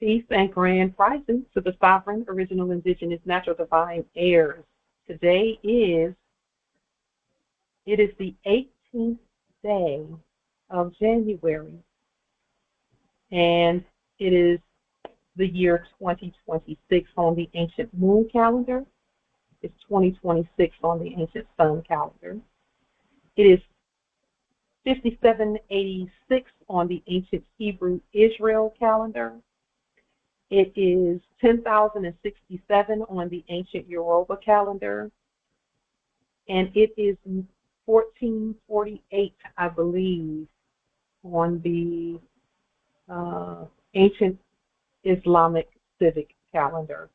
Peace and grand rising to the sovereign, original, indigenous, natural, divine heirs. Today it is the 18th day of January, and it is the year 2026 on the ancient moon calendar. It's 2026 on the ancient sun calendar. It is 5786 on the ancient Hebrew Israel calendar. It is 10,067 on the ancient Yoruba calendar. And it is 1448, I believe, on the ancient Islamic civic calendar.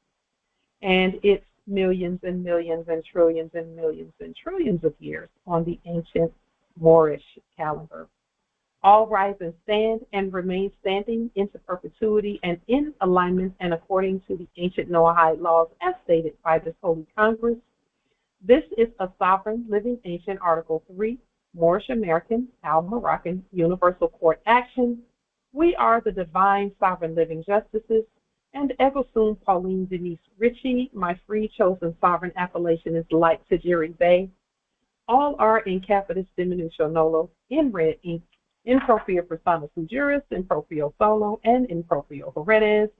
And it's millions and millions and trillions and millions and trillions of years on the ancient Moorish calendar. All rise and stand and remain standing into perpetuity and in alignment and according to the ancient Noahide laws as stated by this Holy Congress. This is a sovereign, living, ancient Article 3, Moorish American, Al-Moroccan, Universal Court action. We are the divine, sovereign, living justices, and Aqquisitionne Pauline Denise Ritchie. My free chosen sovereign appellation is like Tajiri Bay. All are in capitis diminutio nolo, in red ink, in proprio persona sui juris, in proprio solo, and in proprio heredes.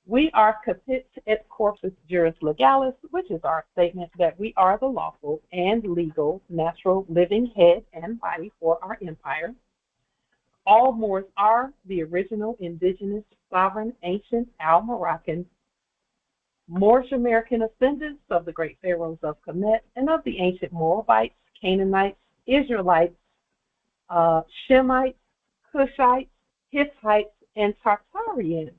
We are capit et corpus juris legalis, which is our statement that we are the lawful and legal, natural, living head and body for our empire. All Moors are the original, indigenous, sovereign, ancient, Al-Moroccan, Moorish American ascendants of the great pharaohs of Kemet and of the ancient Moabites, Canaanites, Israelites, Shemites, Cushites, Hittites, and Tartarians.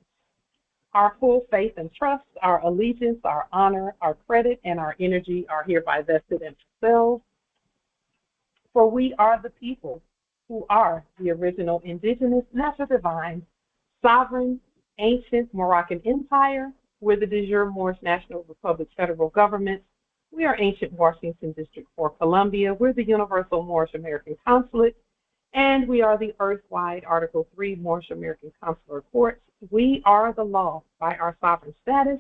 Our full faith and trust, our allegiance, our honor, our credit, and our energy are hereby vested in ourselves. For we are the people who are the original indigenous, natural, divine, sovereign, ancient Moroccan empire. We're the de jure Moorish National Republic federal government. We are ancient Washington District for Columbia. We're the Universal Moorish American Consulate. And we are the earth-wide Article 3 Moorish American Consular Courts. We are the law by our sovereign status,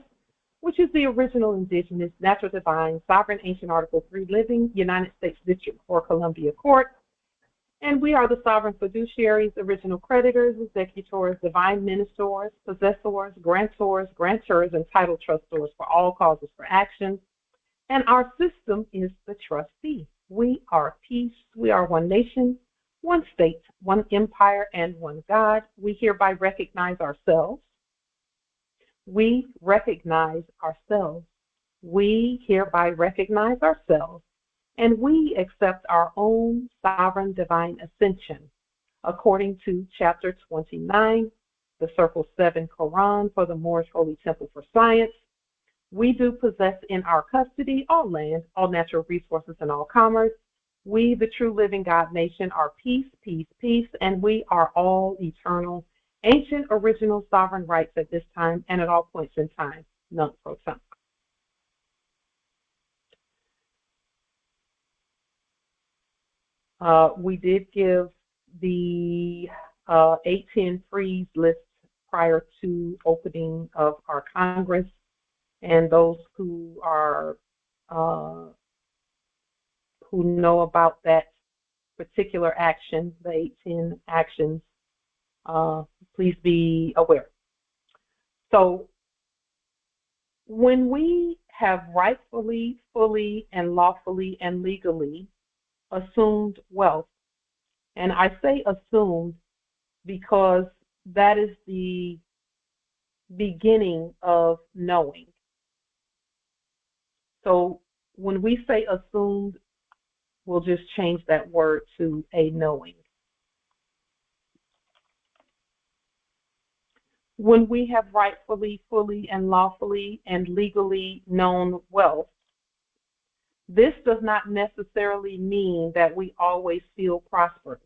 which is the original indigenous, natural, divine, sovereign, ancient Article 3 living United States District for Columbia Court. And we are the sovereign fiduciaries, original creditors, executors, divine ministers, possessors, grantors, grantors, and title trustors for all causes for action. And our system is the trustee. We are peace. We are one nation, one state, one empire, and one God. We hereby recognize ourselves. We recognize ourselves. We hereby recognize ourselves. And we accept our own sovereign divine ascension, according to chapter 29, the Circle 7 Quran for the Moorish Holy Temple for Science. We do possess in our custody all land, all natural resources, and all commerce. We, the true living God nation, are peace, peace, peace, and we are all eternal, ancient, original sovereign rights at this time and at all points in time, nunc pro tempore. We did give the 810 freeze list prior to opening of our Congress, and those who are who know about that particular action, the 810 actions, please be aware. So when we have rightfully, fully, and lawfully and legally assumed wealth, and I say assumed because that is the beginning of knowing. So when we say assumed, we'll just change that word to a knowing. When we have rightfully, fully, and lawfully and legally known wealth, this does not necessarily mean that we always feel prosperous.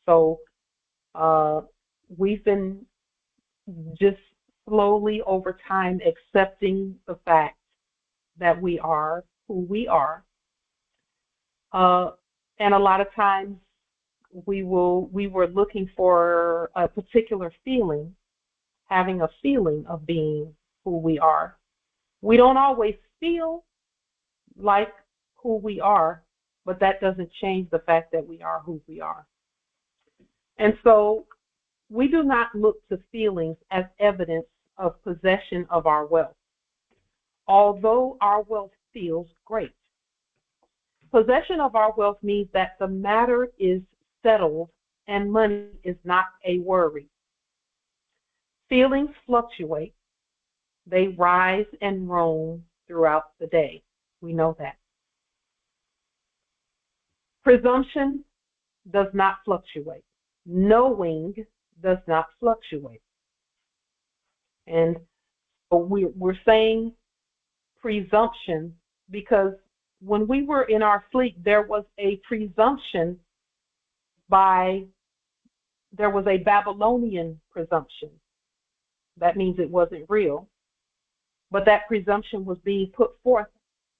So we've been just slowly over time accepting the fact that we are who we are. And a lot of times we were looking for a particular feeling. having a feeling of being who we are. We don't always feel like who we are, but that doesn't change the fact that we are who we are. And so we do not look to feelings as evidence of possession of our wealth, although our wealth feels great. Possession of our wealth means that the matter is settled and money is not a worry. Feelings fluctuate. They rise and roam throughout the day. We know that. Presumption does not fluctuate. Knowing does not fluctuate. And so we're saying presumption because when we were in our sleep, there was a presumption there was a Babylonian presumption. That means it wasn't real. But that presumption was being put forth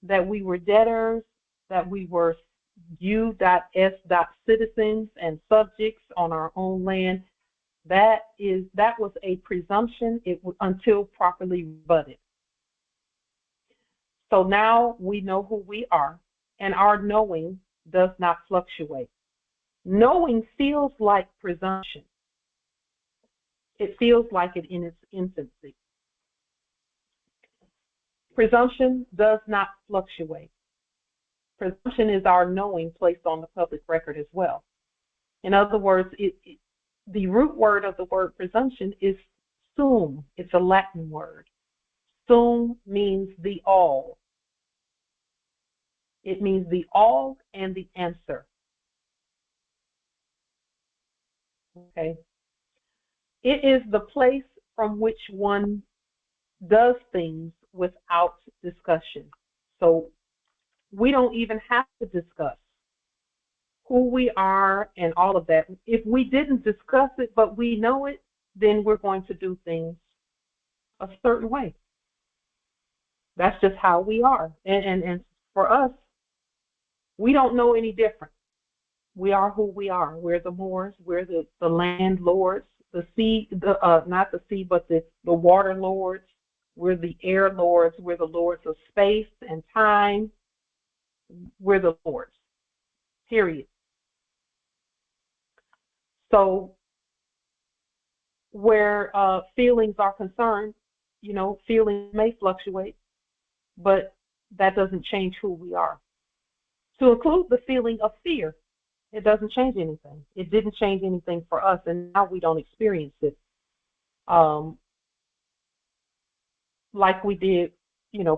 that we were debtors, that we were U.S. citizens and subjects on our own land. That was a presumption until properly rebutted. So now we know who we are, and our knowing does not fluctuate. Knowing feels like presumption. It feels like it in its infancy. Presumption does not fluctuate. Presumption is our knowing placed on the public record as well. In other words, the root word of the word presumption is sum. It's a Latin word. Sum means the all. It means the all and the answer. Okay. It is the place from which one does things without discussion. So we don't even have to discuss who we are and all of that. If we didn't discuss it, but we know it, then we're going to do things a certain way. That's just how we are. And for us, we don't know any different. We are who we are. We're the Moors. We're the landlords. The sea, not the sea, but the water lords. We're the air lords. We're the lords of space and time. We're the lords. Period. So where feelings are concerned, feelings may fluctuate, but that doesn't change who we are. To include the feeling of fear, it doesn't change anything. It didn't change anything for us, and now we don't experience it like we did,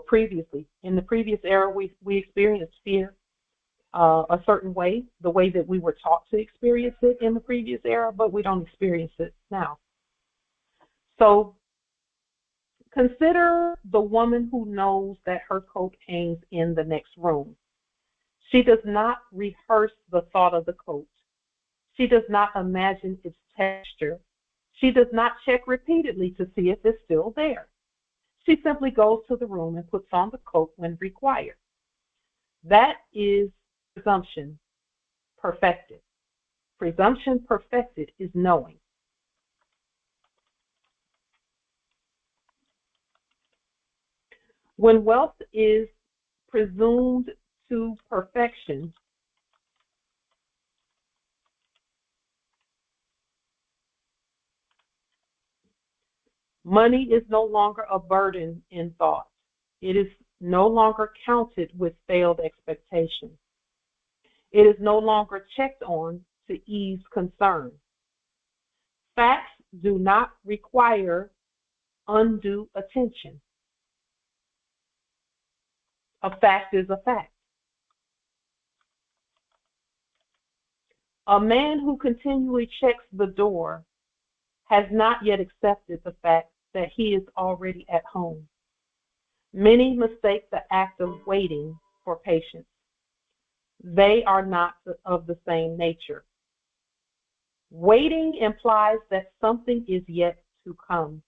previously. In the previous era, we experienced fear a certain way, the way that we were taught to experience it in the previous era, but we don't experience it now. So consider the woman who knows that her coat hangs in the next room. She does not rehearse the thought of the coat. She does not imagine its texture. She does not check repeatedly to see if it's still there. She simply goes to the room and puts on the coat when required. That is presumption perfected. Presumption perfected is knowing. When wealth is presumed to perfection, money is no longer a burden in thought. It is no longer counted with failed expectation. It is no longer checked on to ease concern. Facts do not require undue attention. A fact is a fact. A man who continually checks the door has not yet accepted the fact that he is already at home. Many mistake the act of waiting for patience. They are not of the same nature. Waiting implies that something is yet to come.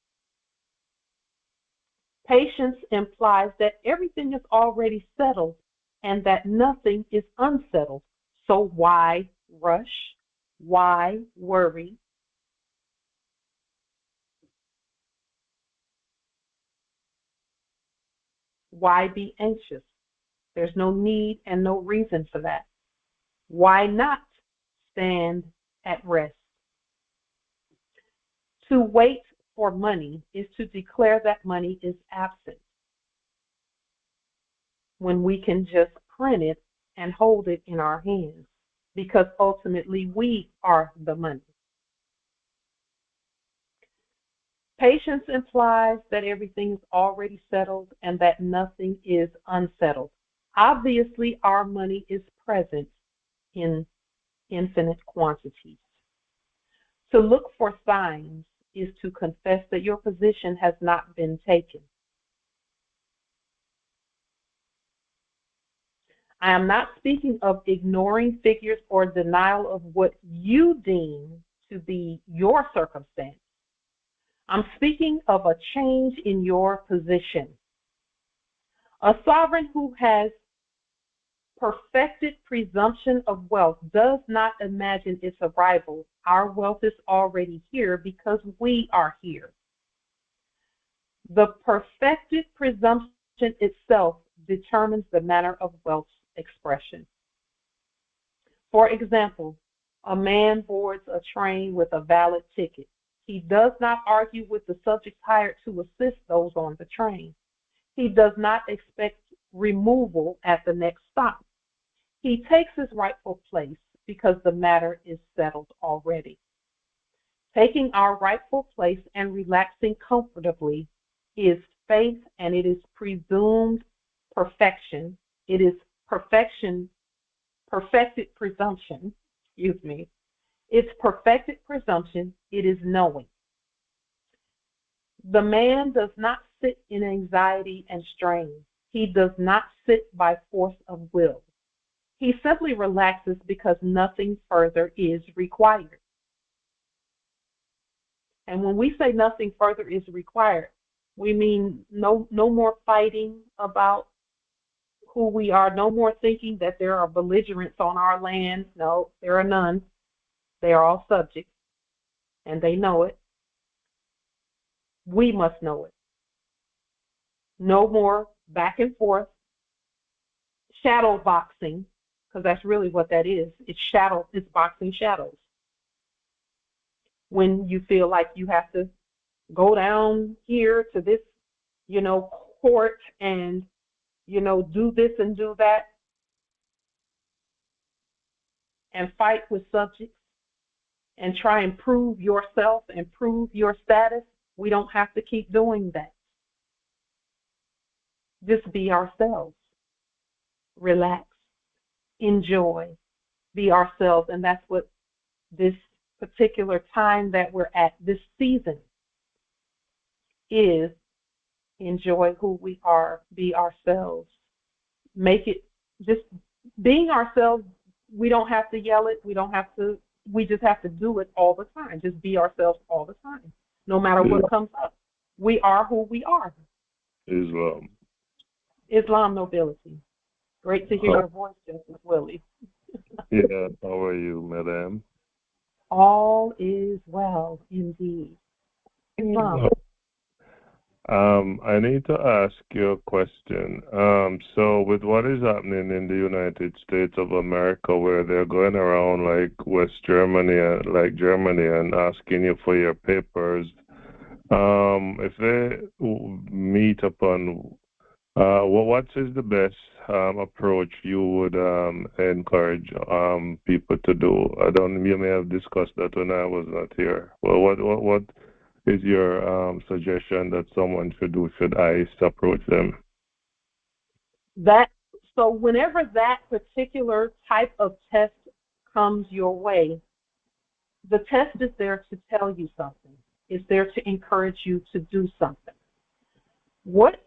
Patience implies that everything is already settled and that nothing is unsettled. So why rush? Why worry? Why be anxious? There's no need and no reason for that. Why not stand at rest? To wait for money is to declare that money is absent, when we can just print it and hold it in our hands, because ultimately we are the money. Patience implies that everything is already settled and that nothing is unsettled. Obviously, our money is present in infinite quantities. To look for signs is to confess that your position has not been taken. I am not speaking of ignoring figures or denial of what you deem to be your circumstance. I'm speaking of a change in your position. A sovereign who has perfected presumption of wealth does not imagine its arrival. Our wealth is already here because we are here. The perfected presumption itself determines the manner of wealth's expression. For example, a man boards a train with a valid ticket. He does not argue with the subjects hired to assist those on the train. He does not expect removal at the next stop. He takes his rightful place because the matter is settled already. Taking our rightful place and relaxing comfortably is faith, and it is presumed perfection. It is perfected presumption, It's perfected presumption, it is knowing. The man does not sit in anxiety and strain. He does not sit by force of will. He simply relaxes because nothing further is required. And when we say nothing further is required, we mean no more fighting about who we are, no more thinking that there are belligerents on our land. No, there are none. They are all subjects, and they know it. We must know it. No more back and forth, shadow boxing, because that's really what that is. It's boxing shadows. When you feel like you have to go down here to this, court and, do this and do that and fight with subjects and try and prove yourself and prove your status, we don't have to keep doing that. Just be ourselves. Relax. Enjoy. Be ourselves. And that's what this particular time that we're at, this season, is. Enjoy who we are. Be ourselves. Make it just being ourselves. We don't have to yell it. We just have to do it all the time. Just be ourselves all the time. No matter what comes up. We are who we are. Islam nobility. Great to hear your voice, Justice Willie. Yeah, how are you, madam? All is well, indeed. Islam. I need to ask you a question. So with what is happening in the United States of America, where they're going around like West Germany, and asking you for your papers, if they meet upon what is the best approach you would encourage people to do? You may have discussed that when I was not here. Well, what is your suggestion that someone should do? Should I approach them? So whenever that particular type of test comes your way, the test is there to tell you something. It's there to encourage you to do something. What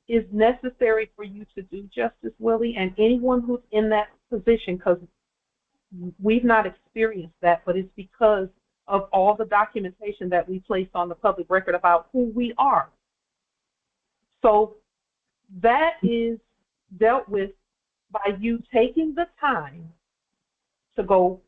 is necessary for you to do, Justice Willie, and anyone who's in that position, because we've not experienced that, but it's because of all the documentation that we place on the public record about who we are. So that is dealt with by you taking the time to go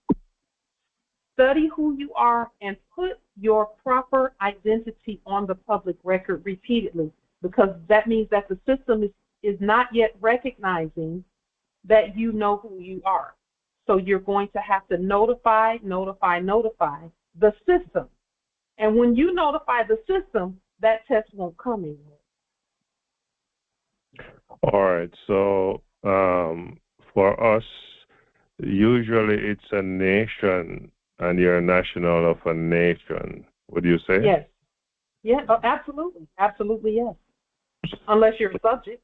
study who you are and put your proper identity on the public record repeatedly, because that means that the system is not yet recognizing that you know who you are. So you're going to have to notify the system. And when you notify the system, that test won't come anymore. All right. So for us, usually it's a nation and you're a national of a nation. Would you say? Yes. Yeah, oh, absolutely. Absolutely, yes. Unless you're a subject.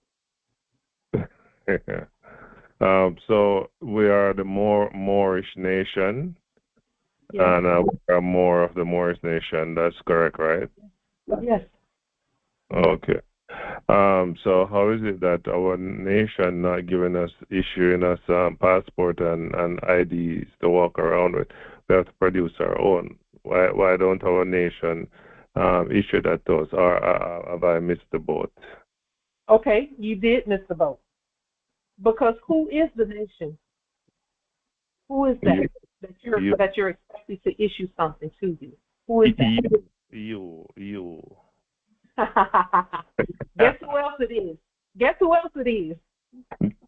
So we are the Moorish nation, Yes. and we are more of the Moorish nation. That's correct, right? Yes. Okay. So how is it that our nation not issuing us passport and IDs to walk around with? We have to produce our own. Why don't our nation issue that to us? Or have I missed the boat? Okay, you did miss the boat. Because who is the nation? Who is that that you're expected to issue something to you? Who is that? You. Guess who else it is? Guess who else it is?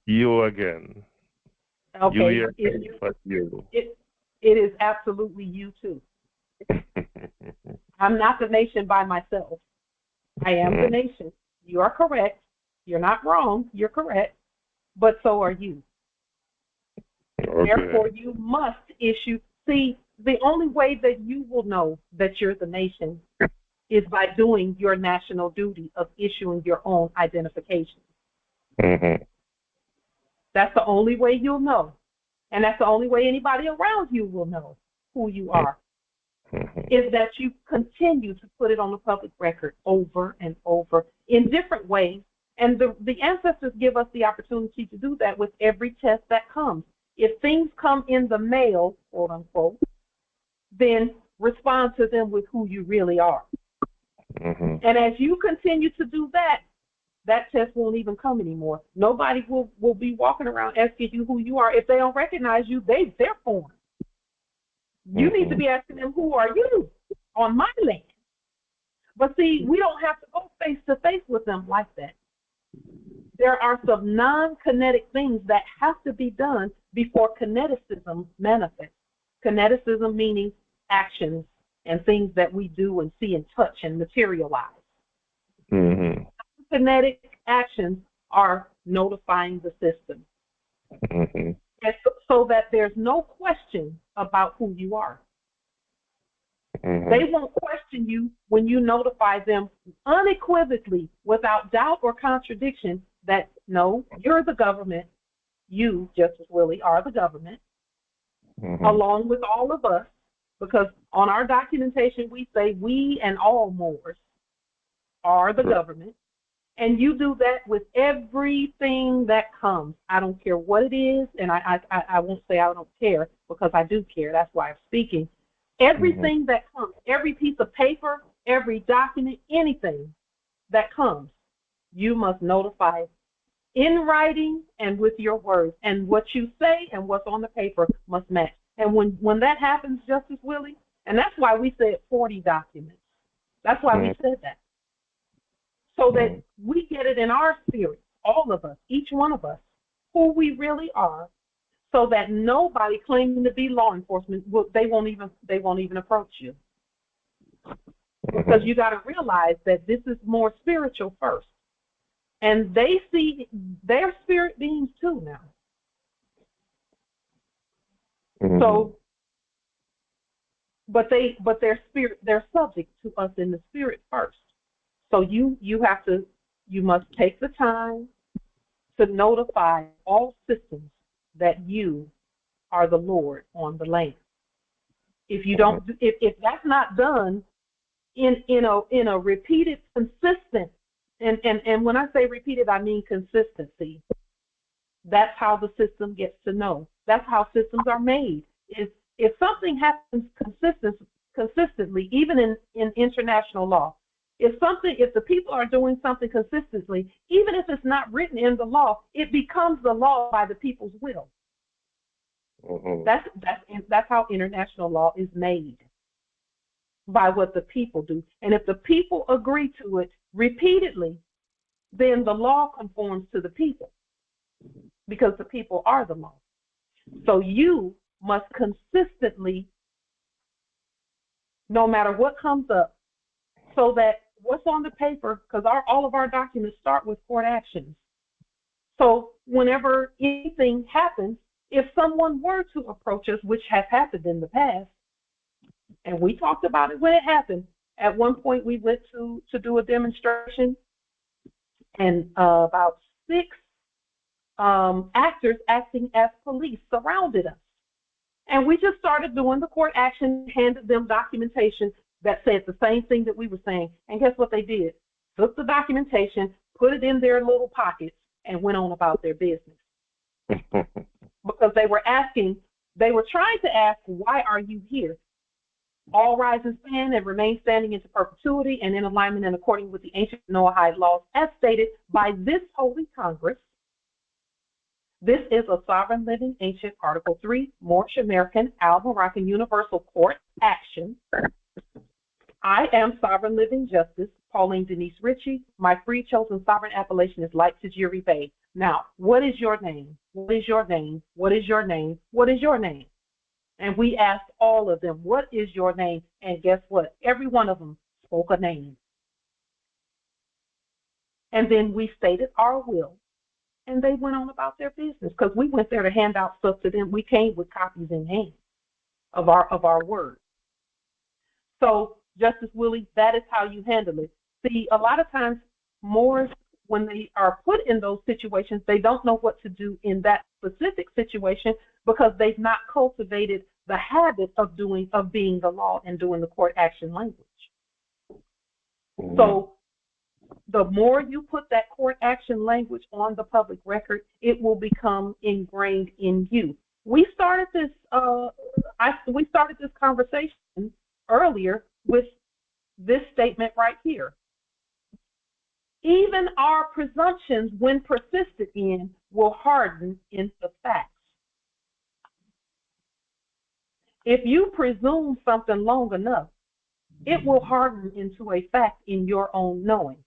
You again. Okay, You. It is absolutely you too. I'm not the nation by myself. I am the nation. You are correct. You're not wrong. You're correct. But so are you. Okay. Therefore, you must issue. See, the only way that you will know that you're the nation is by doing your national duty of issuing your own identification. Mm-hmm. That's the only way you'll know. And that's the only way anybody around you will know who you are, is that you continue to put it on the public record over and over in different ways. And the ancestors give us the opportunity to do that with every test that comes. If things come in the mail, quote unquote, then respond to them with who you really are. Mm-hmm. And as you continue to do that, that test won't even come anymore. Nobody will be walking around asking you who you are. If they don't recognize you, they're foreign. You need to be asking them, who are you on my land? But see, we don't have to go face to face with them like that. There are some non-kinetic things that have to be done before kineticism manifests. Kineticism meaning actions and things that we do and see and touch and materialize. Mm-hmm. Kinetic actions are notifying the system. Mm-hmm. And so that there's no question about who you are. Mm-hmm. They won't question you when you notify them unequivocally, without doubt or contradiction, that no, you're the government. You, Justice Willie, are the government, along with all of us, because on our documentation we say we and all Moors are the government. And you do that with everything that comes. I don't care what it is, and I won't say I don't care, because I do care. That's why I'm speaking. Everything that comes, every piece of paper, every document, anything that comes, you must notify in writing and with your words. And what you say and what's on the paper must match. And when that happens, Justice Willie, and that's why we said 40 documents. That's why we said that. So that we get it in our spirit, all of us, each one of us, who we really are, so that nobody claiming to be law enforcement, they won't even approach you. Because you got to realize that this is more spiritual first. And they see their spirit beings too now. So, but they're subject to us in the spirit first. So you must take the time to notify all systems that you are the Lord on the land. If you don't, if that's not done in a repeated, consistent, and when I say repeated, I mean consistency. That's how the system gets to know. That's how systems are made. If something happens consistently, even in international law, if the people are doing something consistently, even if it's not written in the law, it becomes the law by the people's will. That's how international law is made, by what the people do. And if the people agree to it repeatedly, then the law conforms to the people, because the people are the law. So you must consistently, no matter what comes up, so that what's on the paper, because all of our documents start with court actions. So whenever anything happens, if someone were to approach us, which has happened in the past, and we talked about it when it happened, at one point we went to do a demonstration, and about 6 actors acting as police surrounded us. And we just started doing the court action, handed them documentation that said the same thing that we were saying. And guess what they did? Took the documentation, put it in their little pockets, and went on about their business. Because they were trying to ask, why are you here? All rise and stand and remain standing into perpetuity and in alignment and according with the ancient Noahide laws as stated by this Holy Congress. This is a sovereign living ancient Article 3 Moorish American Al-Moroccan Universal Court action. I am sovereign living Justice Pauline Denise Ritchie. My free chosen sovereign appellation is like tajiri. Now, what is your name? What is your name? What is your name? What is your name? And we asked all of them, what is your name? And guess what? Every one of them spoke a name. And then we stated our will. And they went on about their business, because we went there to hand out stuff to them. We came with copies in hand of our word. So, Justice Willie, that is how you handle it. See, a lot of times Moors, when they are put in those situations, they don't know what to do in that specific situation, because they've not cultivated the habit of being the law and doing the court action language. Mm-hmm. So the more you put that court action language on the public record, it will become ingrained in you. We started this conversation earlier with this statement right here. Even our presumptions, when persisted in, will harden into facts. If you presume something long enough, it will harden into a fact in your own knowing.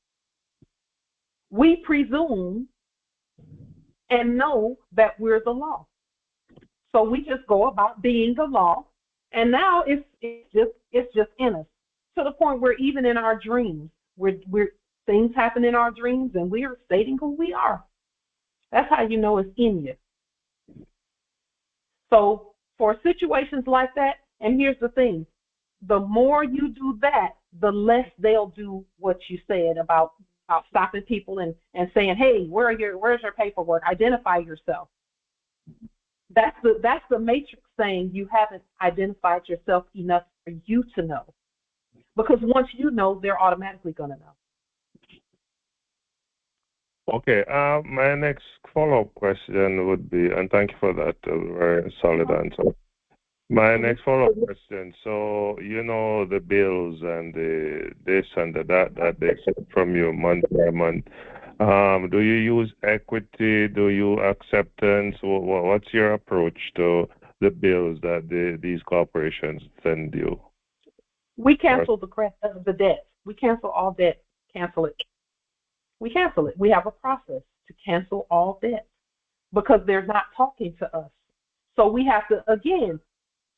We presume and know that we're the law. So we just go about being the law, and now it's just in us, to the point where even in our dreams, things happen in our dreams and we are stating who we are. That's how you know it's in you. So for situations like that, and here's the thing, the more you do that, the less they'll do what you said about stopping people and saying, hey, where's your paperwork? Identify yourself. That's the matrix saying you haven't identified yourself enough for you to know. Because once you know, they're automatically going to know. Okay, my next follow-up question would be, and thank you for that very solid answer. My next follow-up question, so you know the bills and the this and the that they accept from you month by month. Do you use equity? Do you acceptance? What's your approach to the bills that these corporations send you? We cancel the debt. We cancel all debt. Cancel it. We cancel it. We have a process to cancel all debt, because they're not talking to us. So we have to, again,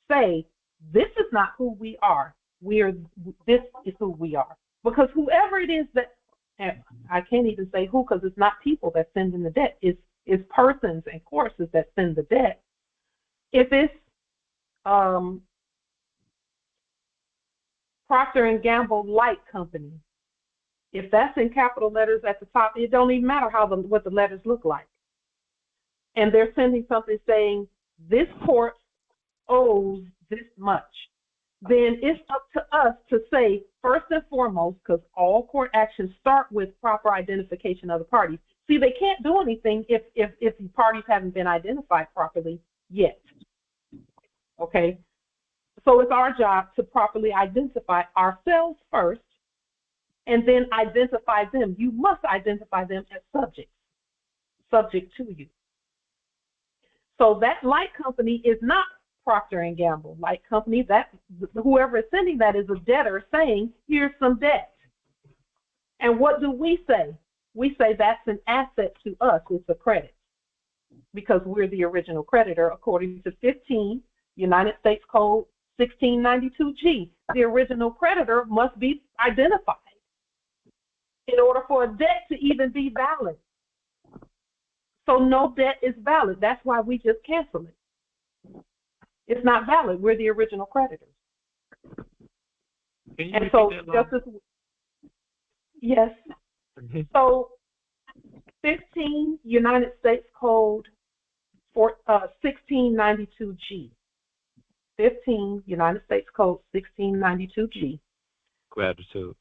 say, this is not who we are. This is who we are. Because whoever it is that, and I can't even say who, because it's not people that send in the debt. It's persons and courses that send the debt. If it's Procter & Gamble Light Company, if that's in capital letters at the top, it don't even matter what the letters look like. And they're sending something saying, this court owes this much. Then it's up to us to say, first and foremost, because all court actions start with proper identification of the parties. See, they can't do anything if the parties haven't been identified properly yet. Okay? So it's our job to properly identify ourselves first, and then identify them. You must identify them as subject to you. So that light company is not Procter & Gamble Light Company. That whoever is sending that is a debtor saying, here's some debt. And what do we say? we say that's an asset to us. It's a credit because we're the original creditor according to 15 United States Code 1692G. The original creditor must be identified in order for a debt to even be valid. So no debt is valid. That's why we just cancel it. It's not valid. We're the original creditors. And so Justice, yes. So 15 United States Code for 1692G. 15 United States Code 1692G. Gratitude.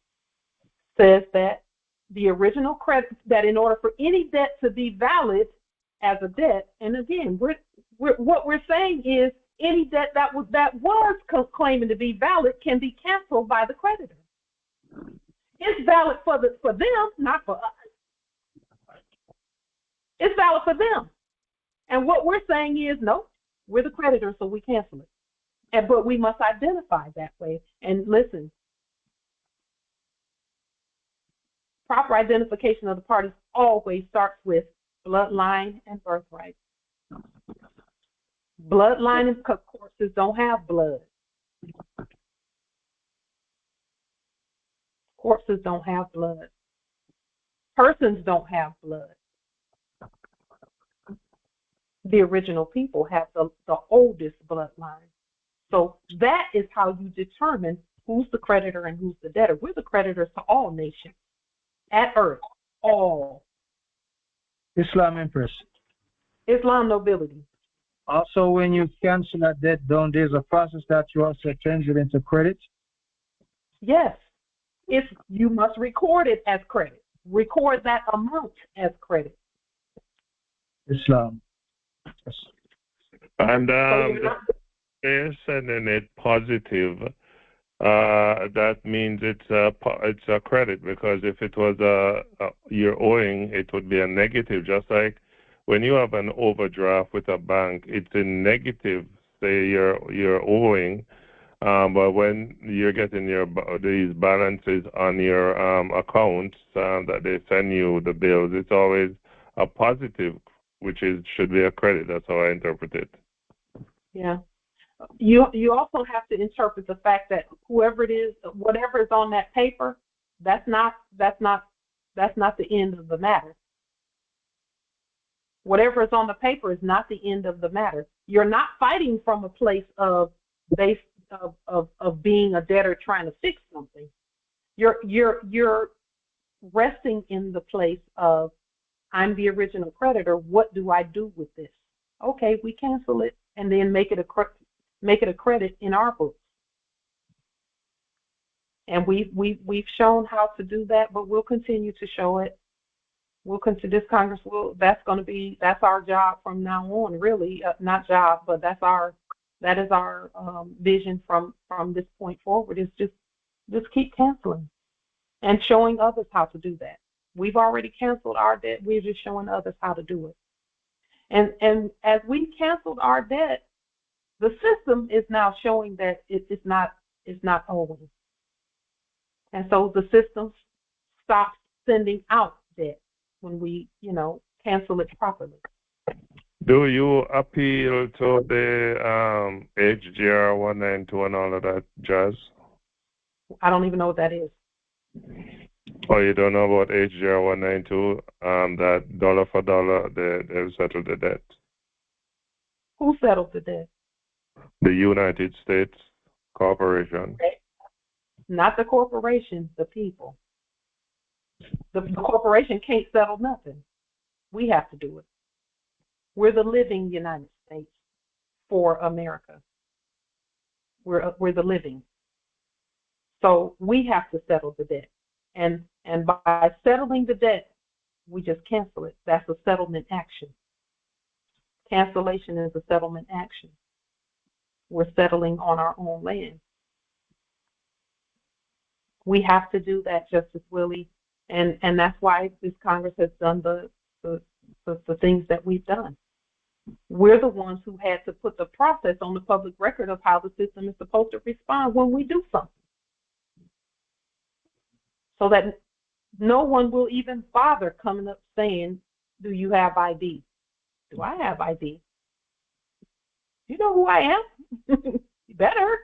Says that the original credit, that in order for any debt to be valid as a debt, and again, what we're saying is any debt that was claiming to be valid can be canceled by the creditor. It's valid for them, not for us. It's valid for them. And what we're saying is, no, we're the creditor, so we cancel it. But we must identify that way. And listen, proper identification of the parties always starts with bloodline and birthright. Bloodline and corpses don't have blood. Corpses don't have blood. Persons don't have blood. The original people have the oldest bloodline. So that is how you determine who's the creditor and who's the debtor. We're the creditors to all nations at earth, all. Islam Empress. Islam nobility. Also, when you cancel a debt, don't there's a process that you also change it into credit? Yes. You must record it as credit. Record that amount as credit. Islam. Yes. And they're sending it positive. That means it's a credit, because if it was you're owing, it would be a negative. Just like when you have an overdraft with a bank, it's in negative. Say you're owing, but when you're getting these balances on your accounts that they send you the bills, it's always a positive, which should be a credit. That's how I interpret it. Yeah. You also have to interpret the fact that whoever it is, whatever is on that paper, that's not the end of the matter. Whatever is on the paper is not the end of the matter. You're not fighting from a place of being a debtor trying to fix something. You're resting in the place of, I'm the original creditor. What do I do with this? Okay, we cancel it and then make it a credit in our books. And we've shown how to do that, but we'll continue to show it. We'll consider this Congress that's our job from now on, really, not job, but that is our vision from this point forward, is just keep canceling and showing others how to do that. We've already canceled our debt. We're just showing others how to do it. And as we canceled our debt, the system is now showing that it's not owing. And so the system stops sending out debt when we, cancel it properly. Do you appeal to the HJR 192 and all of that jazz? I don't even know what that is. Oh, you don't know about HJR 192? That dollar for dollar, they've settled the debt. Who settled the debt? The United States Corporation. Not the corporation, the people. The corporation can't settle nothing. We have to do it. We're the living United States for America. We're the living. So we have to settle the debt. And by settling the debt, we just cancel it. That's a settlement action. Cancellation is a settlement action. We're settling on our own land. We have to do that, Justice Willie, and that's why this Congress has done the things that we've done. We're the ones who had to put the process on the public record of how the system is supposed to respond when we do something, so that No one will even bother coming up saying, do you have ID? Do I have ID? You know who I am? You better.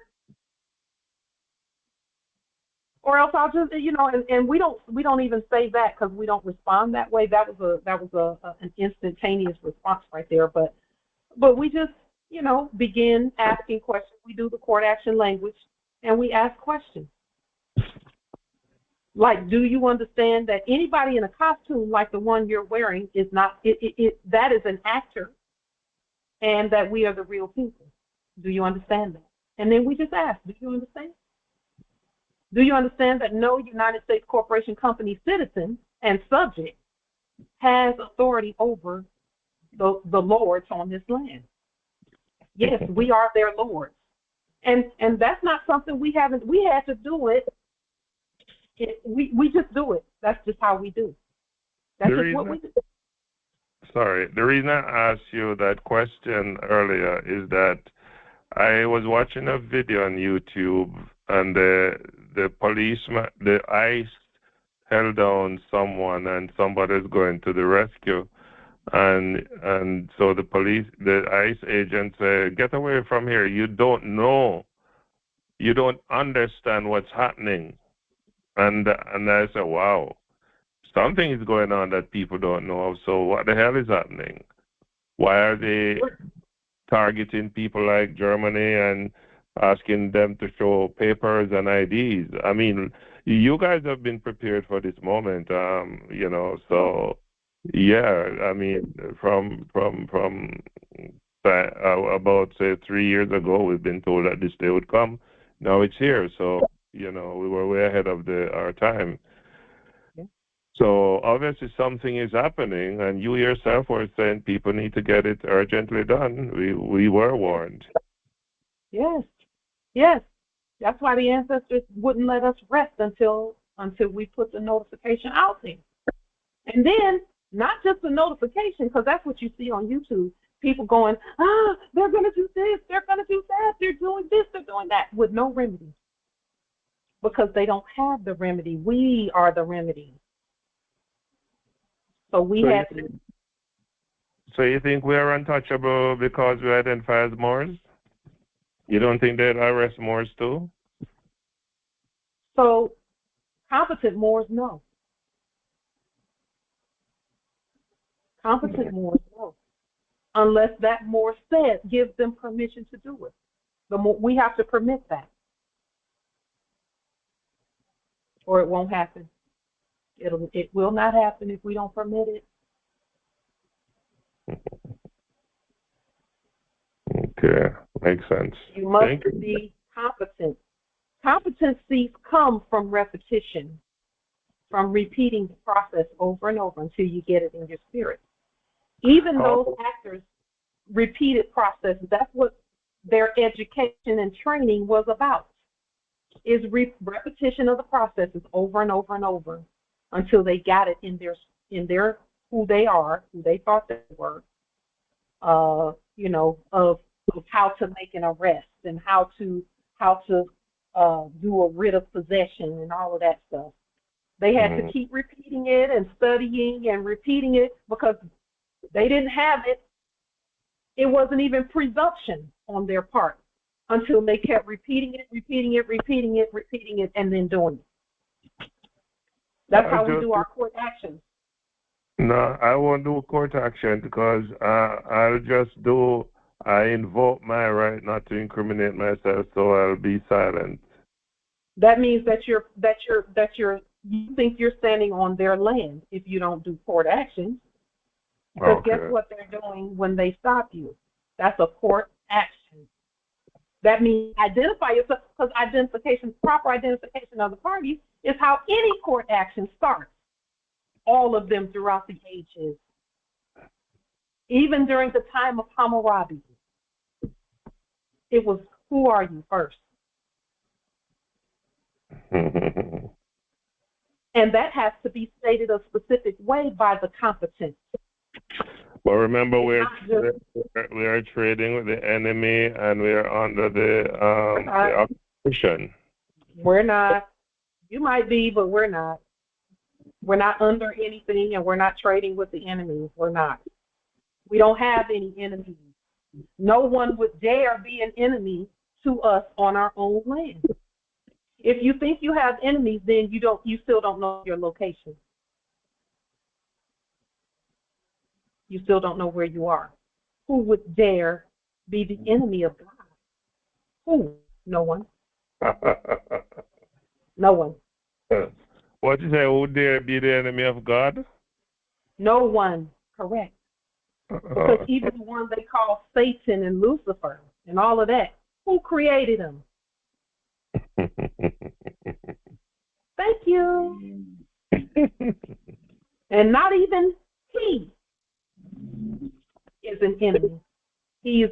Or else I'll just, and we don't even say that because we don't respond that way. That was an instantaneous response right there. But we just, begin asking questions. We do the court action language, and we ask questions. Like, do you understand that anybody in a costume like the one you're wearing is not, that is an actor, and that we are the real people? Do you understand that? And then we just ask, do you understand? Do you understand that no United States corporation, company, citizen, and subject has authority over the lords on this land? Yes, we are their lords. And that's not something we had to do it. We just do it. That's just how we do. That's just what we do. Sorry, the reason I asked you that question earlier is that I was watching a video on YouTube, and the policeman, the ICE held down someone, and somebody's going to the rescue, and so the ICE agent said, "Get away from here! You don't know, you don't understand what's happening." And I said, "Wow, something is going on that people don't know of. So what the hell is happening? Why are they targeting people like Germany and asking them to show papers and IDs? I mean, you guys have been prepared for this moment, so yeah, I mean, from about, say, 3 years ago, we've been told that this day would come. Now it's here, so, we were way ahead of our time. So obviously something is happening, and you yourself were saying people need to get it urgently done. We were warned. Yes. That's why the ancestors wouldn't let us rest until we put the notification out there. And then, not just the notification, because that's what you see on YouTube. People going, they're going to do this, they're going to do that, they're doing this, they're doing that, with no remedy. Because they don't have the remedy. We are the remedy. So So you think we are untouchable because we identify as Moors? You don't think they'd arrest Moors too? So competent Moors, no. Competent Moors, no. Unless that Moor gives them permission to do it. We have to permit that. Or it won't happen. It will not happen if we don't permit it. Okay, makes sense. You must be competent. Competencies come from repetition, from repeating the process over and over until you get it in your spirit. Even those actors, repeated process, that's what their education and training was about, is repetition of the processes over and over and over until they got it in their who they are, who they thought they were, of how to make an arrest and how to do a writ of possession and all of that stuff. They had to keep repeating it and studying and repeating it because they didn't have it. It wasn't even presumption on their part until they kept repeating it, and then doing it. That's how we do our court actions. No, I won't do court action because I invoke my right not to incriminate myself, so I'll be silent. That means that you think you're standing on their land if you don't do court actions. Because guess what they're doing when they stop you? That's a court action. That means identify yourself, because proper identification of the parties is how any court action starts. All of them throughout the ages. Even during the time of Hammurabi, it was, who are you first? And that has to be stated a specific way by the competent. But remember, we are trading with the enemy, and we are under the occupation. We're not. You might be, but we're not. We're not under anything, and we're not trading with the enemy. We're not. We don't have any enemies. No one would dare be an enemy to us on our own land. If you think you have enemies, then you still don't know your location. You still don't know where you are. Who would dare be the enemy of God? Who? No one. No one. What you say? Who dare be the enemy of God? No one. Correct. Because even the one they call Satan and Lucifer and all of that, who created them? Thank you. And not even he is an enemy. He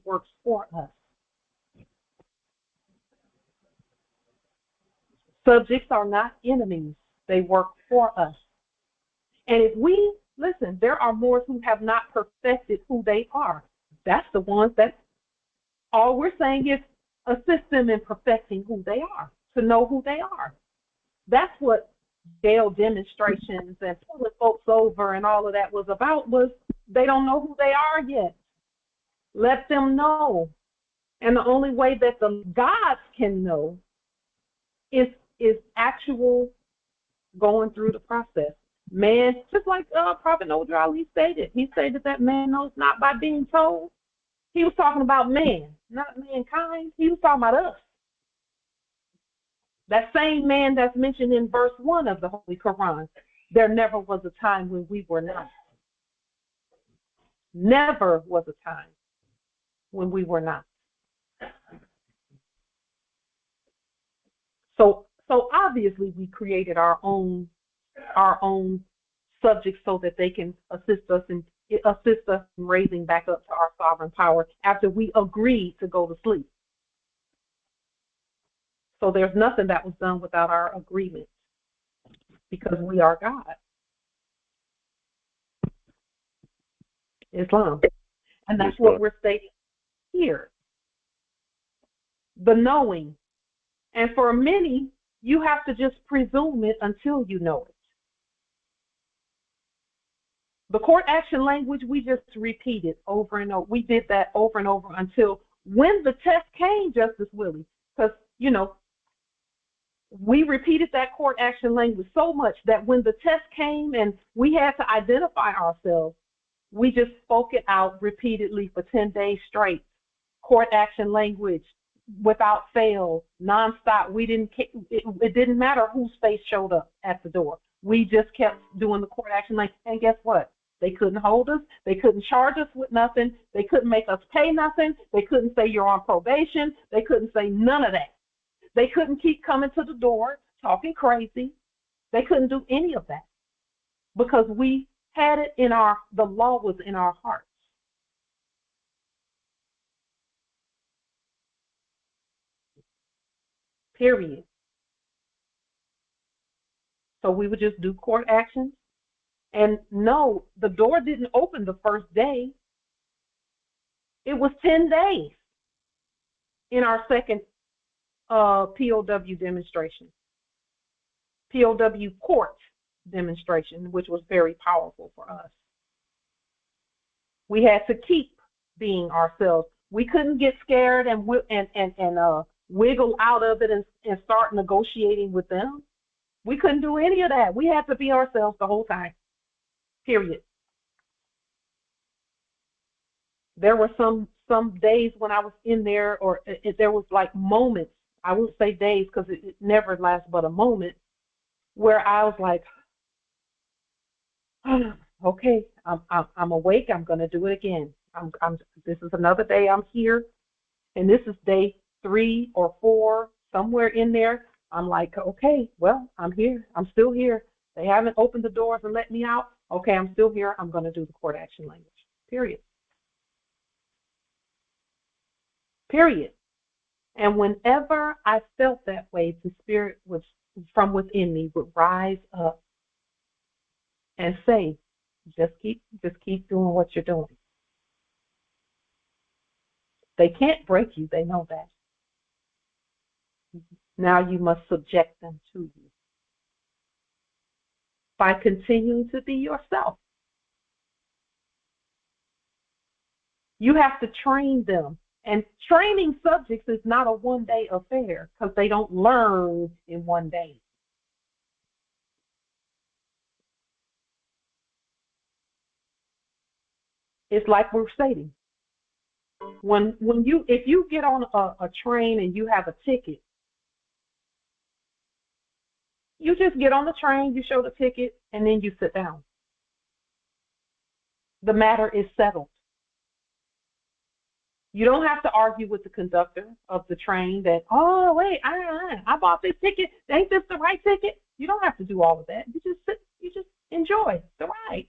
works for us. Subjects are not enemies. They work for us. And if we listen, there are more who have not perfected who they are. That's the ones that all we're saying is assist them in perfecting who they are, to know who they are. That's what jail demonstrations and pulling folks over and all of that was about, was they don't know who they are yet. Let them know. And the only way that the gods can know is actual going through the process. Man, just like Prophet Noah Ali stated, he stated that man knows not by being told. He was talking about man, not mankind. He was talking about us. That same man that's mentioned in verse 1 of the Holy Quran. There never was a time when we were not. Never was a time when we were not. So obviously we created our own subjects so that they can assist us in raising back up to our sovereign power after we agreed to go to sleep. So there's nothing that was done without our agreement, because we are God. Islam. And that's what we're stating here. The knowing. And for many, you have to just presume it until you know it. The court action language, we just repeated over and over. We did that over and over until when the test came, Justice Willie, because, we repeated that court action language so much that when the test came and we had to identify ourselves, we just spoke it out repeatedly for 10 days straight. Court action language, without fail, nonstop. It didn't matter whose face showed up at the door. We just kept doing the court action language. And guess what? They couldn't hold us. They couldn't charge us with nothing. They couldn't make us pay nothing. They couldn't say you're on probation. They couldn't say none of that. They couldn't keep coming to the door talking crazy. They couldn't do any of that because we had it in the law was in our hearts. Period. So we would just do court actions. And no, the door didn't open the first day. It was 10 days in our second POW demonstration. POW court demonstration, which was very powerful for us. We had to keep being ourselves. We couldn't get scared and wiggle out of it and start negotiating with them. We couldn't do any of that. We had to be ourselves the whole time. Period. There were some days when I was in there, or there was like moments. I won't say days because it never lasts but a moment, where I was like, okay, I'm awake. I'm going to do it again. This is another day I'm here, and this is day 3 or 4, somewhere in there. I'm like, okay, well, I'm here. I'm still here. They haven't opened the doors and let me out. Okay, I'm still here. I'm going to do the court action language. Period. Period. And whenever I felt that way, the spirit was from within me would rise up and say, just keep doing what you're doing. They can't break you. They know that. Now you must subject them to you. by continuing to be yourself. You have to train them. And training subjects is not a one-day affair because they don't learn in one day. It's like we're stating. If you get on a train and you have a ticket, you just get on the train, you show the ticket, and then you sit down. The matter is settled. You don't have to argue with the conductor of the train that, oh, wait, I bought this ticket. Ain't this the right ticket? You don't have to do all of that. You just sit, you just enjoy the ride.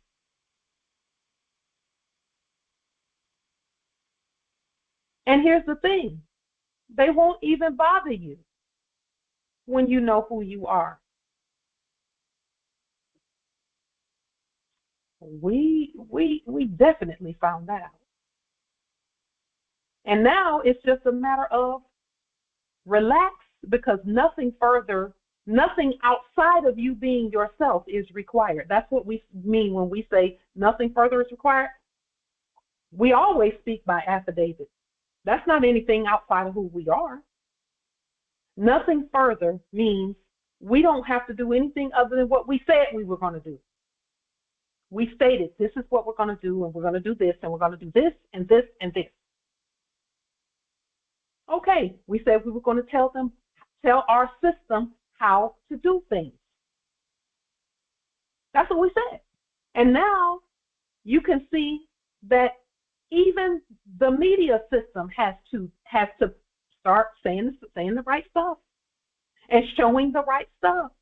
And here's the thing. They won't even bother you when you know who you are. We definitely found that out. And now it's just a matter of relax, because nothing outside of you being yourself is required. That's what we mean when we say nothing further is required. We always speak by affidavit. That's not anything outside of who we are. Nothing further means we don't have to do anything other than what we said we were going to do. We stated this is what we're going to do, and we're going to do this, and we're going to do this, and this, and this. Okay, we said we were going to tell our system how to do things. That's what we said. And now you can see that even the media system has to start saying the right stuff and showing the right stuff.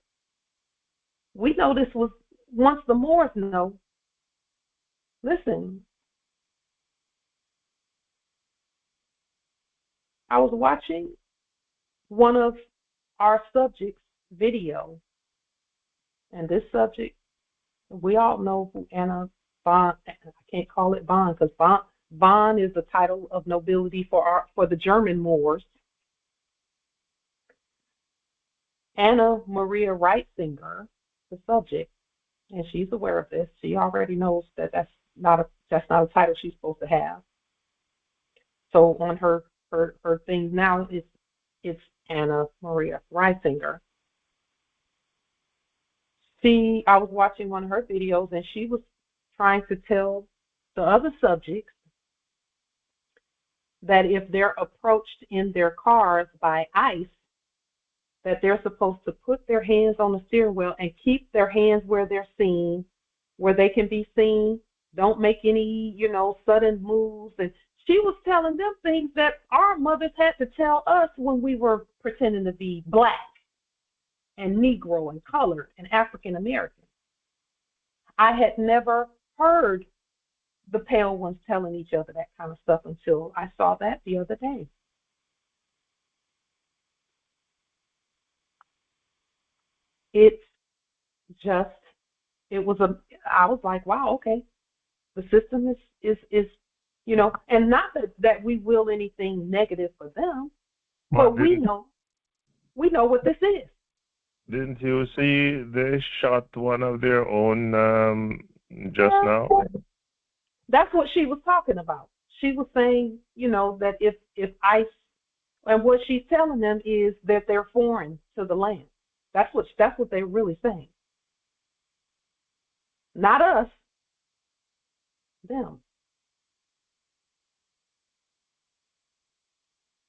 We know this was once the Moors know. Listen, I was watching one of our subjects' video, and this subject, we all know who Anna Von. I can't call it Von because Von is the title of nobility for the German Moors. Anna Maria Reitzinger, the subject, and she's aware of this. She already knows that that's not a title she's supposed to have. So on her thing now it's Anna Maria Reitzinger. I was watching one of her videos, and she was trying to tell the other subjects that if they're approached in their cars by ICE, that they're supposed to put their hands on the steering wheel and keep their hands where they're seen, where they can be seen. Don't make any, sudden moves. And she was telling them things that our mothers had to tell us when we were pretending to be Black and Negro and colored and African American. I had never heard the pale ones telling each other that kind of stuff until I saw that the other day. I was like, wow, okay. The system is and not that we will anything negative for them, but we know what this is. Didn't you see they shot one of their own just now? That's what she was talking about. She was saying, that if ICE, and what she's telling them is that they're foreign to the land. That's what they're really saying. Not us, them.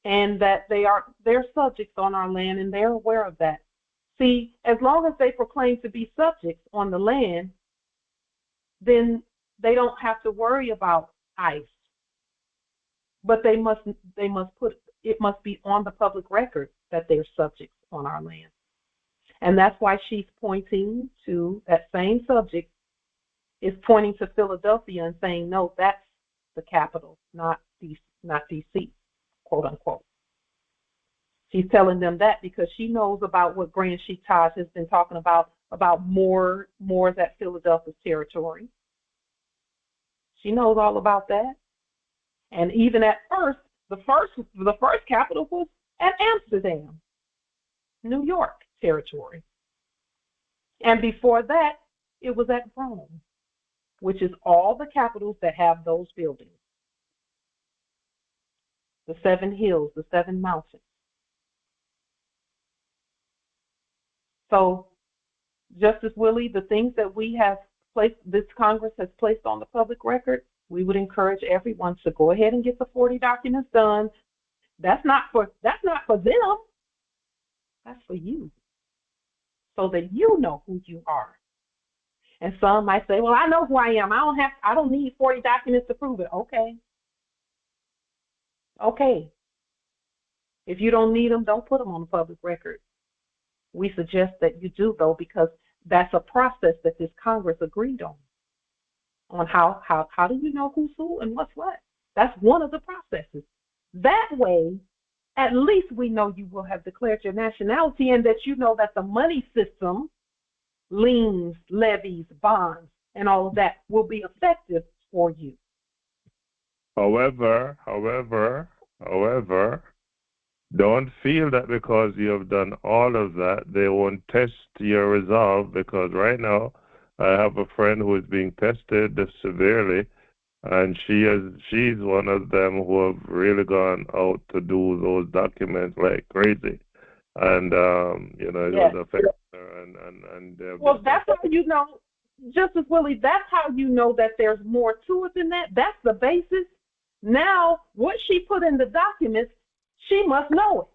And that they're subjects on our land, and they're aware of that. See, as long as they proclaim to be subjects on the land, then they don't have to worry about ICE. But it must be on the public record that they're subjects on our land. And that's why she's pointing to that same subject, is pointing to Philadelphia and saying, no, that's the capital, not DC, quote unquote. She's telling them that because she knows about what Grand Sheik Taj has been talking about Moors at Philadelphia's territory. She knows all about that. And even at first, the first capital was at Amsterdam, New York territory. And before that, it was at Rome, which is all the capitals that have those buildings. The 7 hills, the 7 mountains. So, Justice Willie, the things that we have placed, this Congress has placed on the public record, we would encourage everyone to go ahead and get the 40 documents done. That's not for them. That's for you, so that you know who you are. And some might say, well, I know who I am. I don't need 40 documents to prove it. Okay. Okay. If you don't need them, don't put them on the public record. We suggest that you do, though, because that's a process that this Congress agreed on how do you know who's who and what's what. That's one of the processes. That way, at least we know you will have declared your nationality, and that you know that the money system, liens, levies, bonds, and all of that will be effective for you. However, don't feel that because you have done all of that, they won't test your resolve, because right now I have a friend who is being tested severely, and she's one of them who have really gone out to do those documents like crazy. And, it was affecting her. And well, that's how you know, Justice Willie, that's how you know that there's more to it than that. That's the basis. Now, what she put in the documents, she must know it.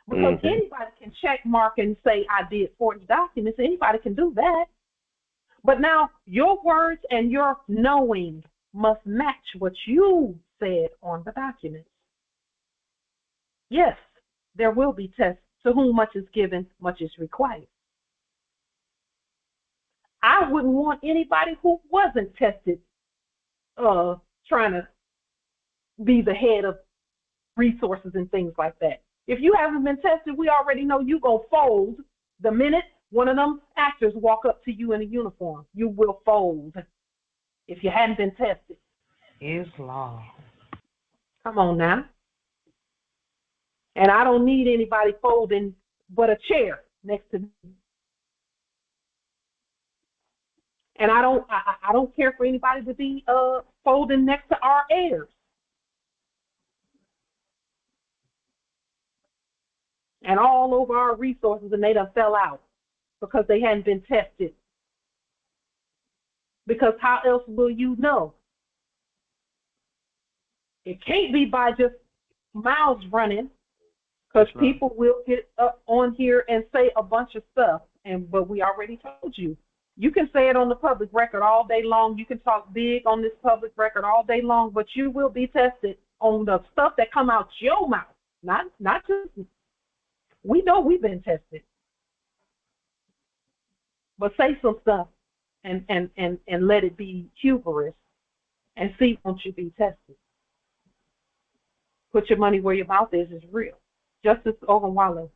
Because anybody can check mark and say, I did 40 documents. Anybody can do that. But now your words and your knowing must match what you said on the documents. Yes, there will be tests. To whom much is given, much is required. I wouldn't want anybody who wasn't tested trying to be the head of resources and things like that. If you haven't been tested, we already know you go fold the minute one of them actors walk up to you in a uniform. You will fold if you hadn't been tested. Islam. Come on now. And I don't need anybody folding but a chair next to me. And I don't care for anybody to be folding next to our heirs. And all over our resources, and they done fell out because they hadn't been tested. Because how else will you know? It can't be by just mouths running, because people will get up on here and say a bunch of stuff. But we already told you. You can say it on the public record all day long. You can talk big on this public record all day long, but you will be tested on the stuff that come out your mouth. Not just. We know we've been tested. But say some stuff and let it be humorous and see, won't you be tested? Put your money where your mouth is real. Justice Ogunwale.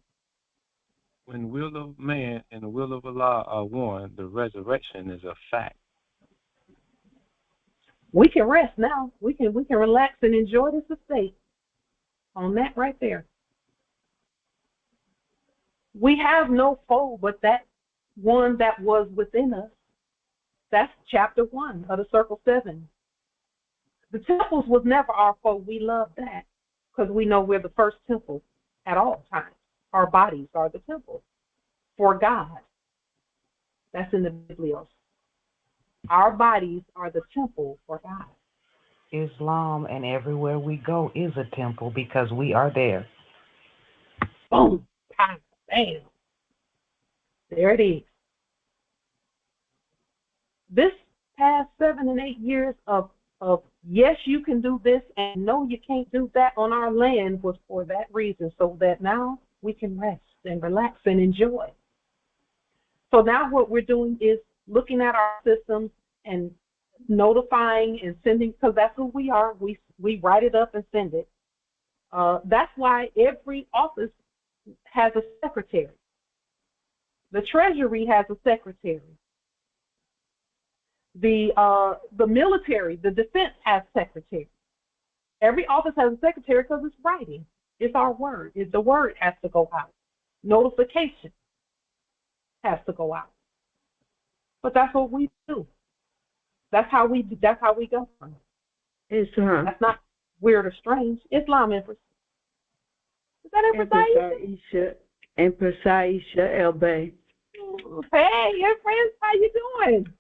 When the will of man and the will of Allah are one, the resurrection is a fact. We can rest now. We can relax and enjoy this estate on that right there. We have no foe but that one that was within us. That's chapter 1 of the Circle 7. The temples was never our foe. We love that because we know we're the first temple at all times. Our bodies are the temple for God. That's in the Biblios. Our bodies are the temple for God. Islam, and everywhere we go is a temple because we are there. Boom, bam, bam. There it is. This past 7 and 8 years of yes, you can do this, and no, you can't do that on our land was for that reason, so that now we can rest and relax and enjoy. So now what we're doing is looking at our systems and notifying and sending, because that's who we are. We write it up and send it. That's why every office has a secretary. The Treasury has a secretary. The military, the defense has secretary. Every office has a secretary because it's writing. It's our word. The word has to go out. Notification has to go out. But that's what we do. That's how we govern. Islam. That's not weird or strange. Islam, Empress. Is that Empress Aisha? Empress Aisha Elbay. Hey, Empress, how you doing?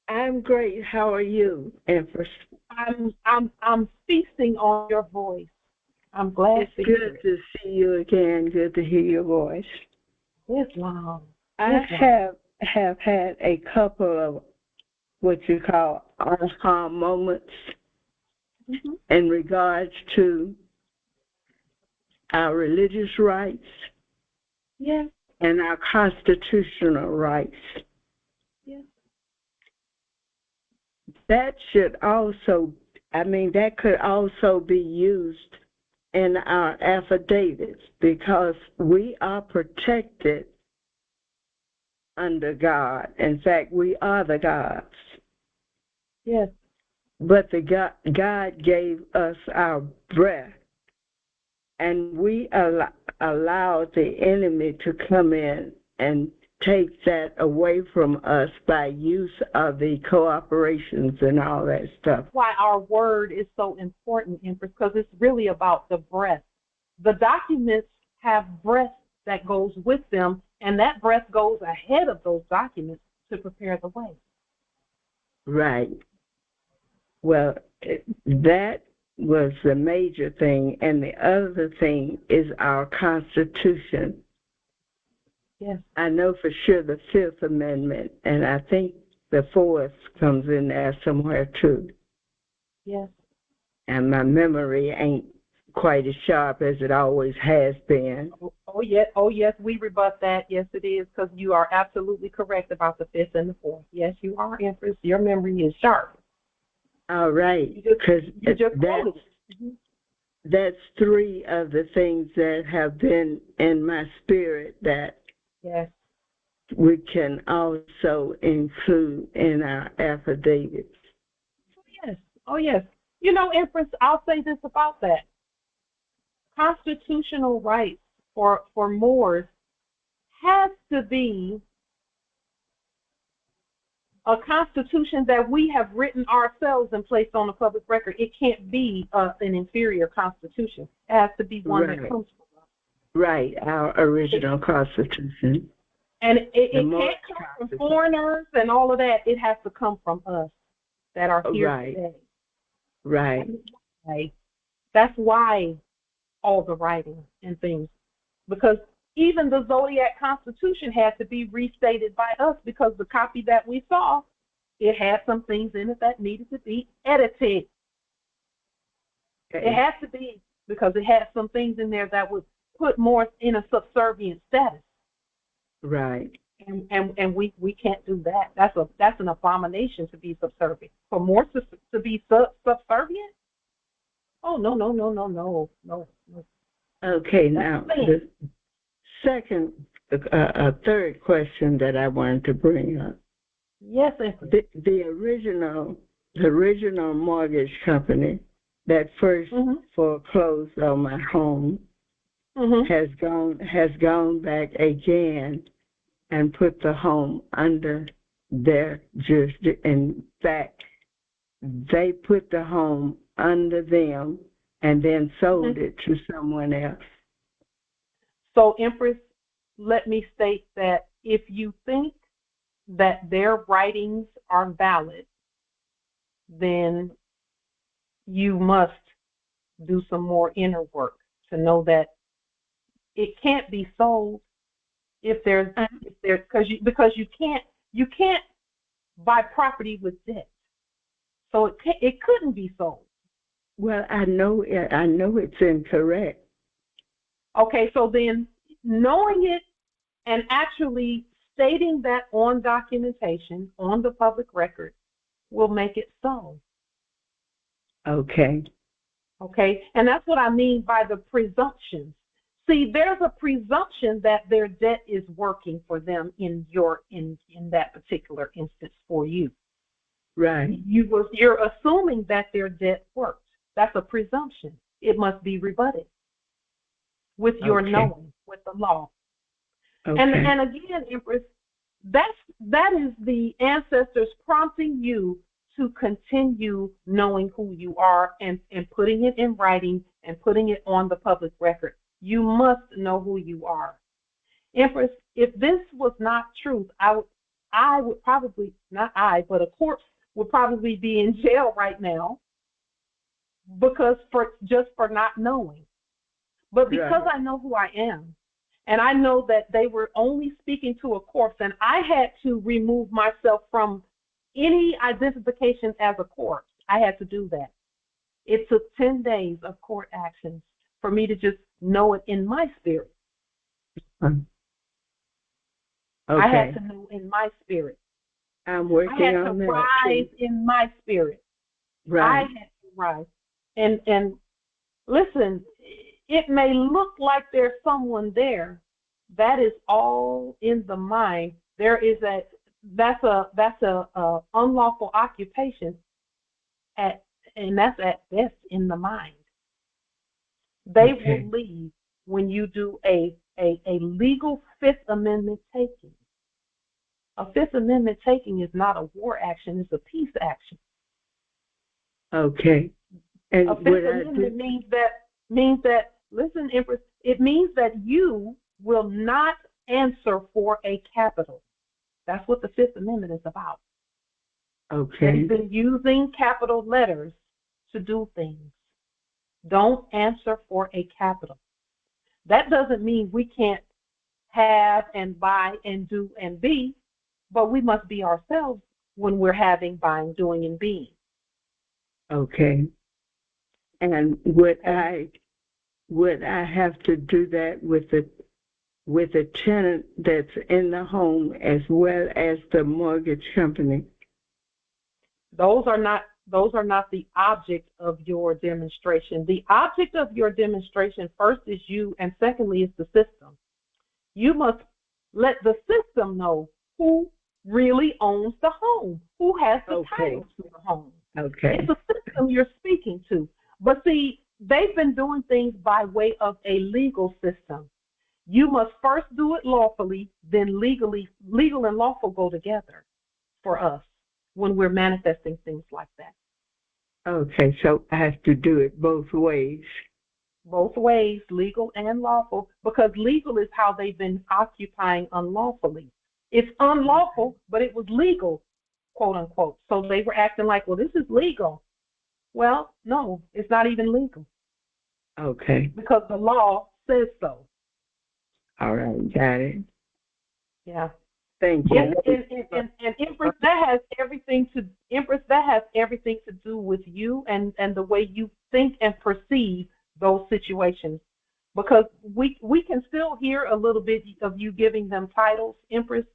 I'm great. How are you, Empress? I'm feasting on your voice. I'm glad it's good to see you again. Good to hear your voice. Islam. I have had a couple of what you call aha moments in regards to our religious rights and our constitutional rights. Yes. That should also, that could also be used in our affidavits because we are protected under God. In fact, we are the gods. Yes. But God gave us our breath, and we allowed the enemy to come in and take that away from us by use of the cooperations and all that stuff. Why our word is so important, Empress, because it's really about the breath. The documents have breath that goes with them, and that breath goes ahead of those documents to prepare the way. Right. Well, that was the major thing, and the other thing is our Constitution. Yes. I know for sure the Fifth Amendment, and I think the Fourth comes in there somewhere too. Yes. And my memory ain't quite as sharp as it always has been. Oh yes, we rebut that. Yes, it is, because you are absolutely correct about the Fifth and the Fourth. Yes, you are, Empress. Your memory is sharp. All right, because that's three of the things that have been in my spirit that we can also include in our affidavits. Oh yes. You know, Empress, I'll say this about that. Constitutional rights for Moors has to be a constitution that we have written ourselves and placed on the public record. It can't be an inferior constitution. It has to be one that comes from us. Right, our original constitution. And it can't come from foreigners and all of that. It has to come from us that are here today. Right. That's why all the writing and things, because even the Zodiac Constitution had to be restated by us because the copy that we saw, it had some things in it that needed to be edited. It had to be because it had some things in there that would put Moors in a subservient status. Right. And we can't do that. That's an abomination to be subservient. For Moors to be subservient? Oh no. Okay, now the second, third question that I wanted to bring up. Yes, the original mortgage company that first foreclosed on my home has gone back again and put the home under their jurisdiction. In fact, they put the home under them and then sold it to someone else. So, Empress, let me state that if you think that their writings are valid, then you must do some more inner work to know that it can't be sold because you can't buy property with debt. So it couldn't be sold. Well, I know it's incorrect. Okay, so then knowing it and actually stating that on documentation, on the public record, will make it so. Okay. Okay, and that's what I mean by the presumptions. See, there's a presumption that their debt is working for them in that particular instance for you. Right. You're assuming that their debt worked. That's a presumption. It must be rebutted with your knowing, with the law. Okay. And again, Empress, that is the ancestors prompting you to continue knowing who you are and putting it in writing and putting it on the public record. You must know who you are. Empress, if this was not truth, I would probably, not I, but a corpse would probably be in jail right now because for not knowing. But because I know who I am, and I know that they were only speaking to a corpse, and I had to remove myself from any identification as a corpse. I had to do that. It took 10 days of court actions for me to just know it in my spirit. Okay. I had to know in my spirit. I'm working on that. I had to rise in my spirit. Right. I had to rise. And listen, it may look like there's someone there. That is all in the mind. That's a unlawful occupation, and that's at best in the mind. They will leave when you do a legal Fifth Amendment taking. A Fifth Amendment taking is not a war action; it's a peace action. Okay. And a Fifth Amendment means that listen, Empress, it means that you will not answer for a capital. That's what the Fifth Amendment is about. Okay. They've been using capital letters to do things. Don't answer for a capital. That doesn't mean we can't have and buy and do and be, but we must be ourselves when we're having, buying, doing, and being. Okay. And would I have to do that with a tenant that's in the home as well as the mortgage company? Those are not the object of your demonstration. The object of your demonstration first is you, and secondly is the system. You must let the system know who really owns the home, who has the title to the home. Okay. It's a system you're speaking to. But see, they've been doing things by way of a legal system. You must first do it lawfully, then legally. Legal and lawful go together for us when we're manifesting things like that. Okay, so I have to do it both ways. Both ways, legal and lawful, because legal is how they've been occupying unlawfully. It's unlawful, but it was legal, quote unquote. So they were acting like, well, this is legal. Well, no, it's not even legal. Okay. Because the law says so. All right, got it. Yeah. Thank you. And Empress, that has everything to do with you and the way you think and perceive those situations. Because we can still hear a little bit of you giving them titles, Empress,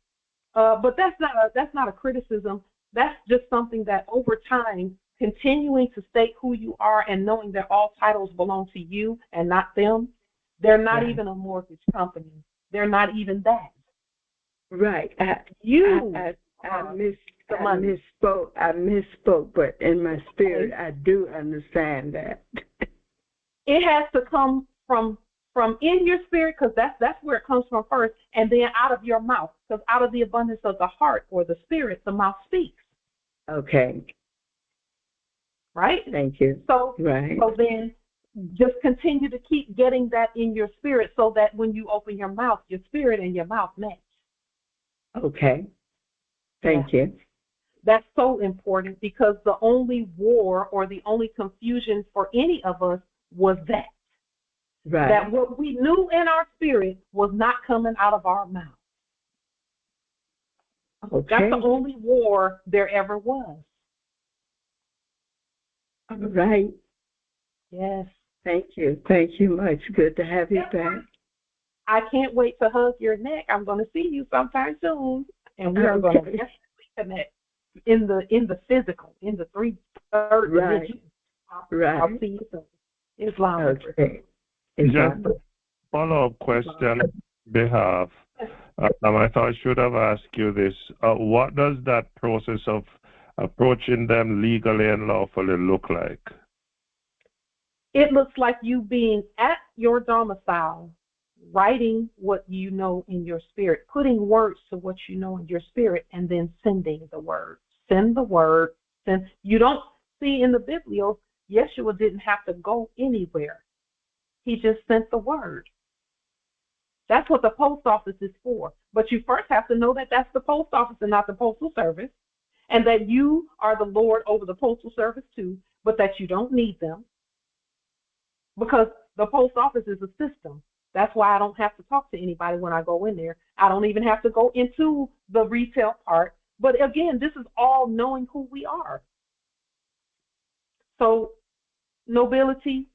but that's not a criticism. That's just something that over time, continuing to state who you are and knowing that all titles belong to you and not them. They're not even a mortgage company. They're not even that. Right. I misspoke, but in my spirit, I do understand that. It has to come from in your spirit, because that's where it comes from first, and then out of your mouth, because out of the abundance of the heart or the spirit, the mouth speaks. Okay. Right? Thank you. So then just continue to keep getting that in your spirit so that when you open your mouth, your spirit and your mouth match. Okay. Thank you. That's so important, because the only war or the only confusion for any of us was that. Right. That what we knew in our spirit was not coming out of our mouth. Okay. That's the only war there ever was. All right. Yes. Thank you. Thank you much. Good to have you back. I can't wait to hug your neck. I'm going to see you sometime soon, and we are going to definitely connect in the physical, in the third dimension. I'll see you soon. Islam. Okay. Just a follow-up question on behalf. I thought I should have asked you this. What does that process of approaching them legally and lawfully look like? It looks like you being at your domicile, writing what you know in your spirit, putting words to what you know in your spirit, and then sending the word. Send the word. You don't see in the Biblio, Yeshua didn't have to go anywhere. He just sent the word. That's what the post office is for. But you first have to know that that's the post office and not the postal service, and that you are the Lord over the postal service too, but that you don't need them, because the post office is a system. That's why I don't have to talk to anybody when I go in there. I don't even have to go into the retail part. But again, this is all knowing who we are. So nobility,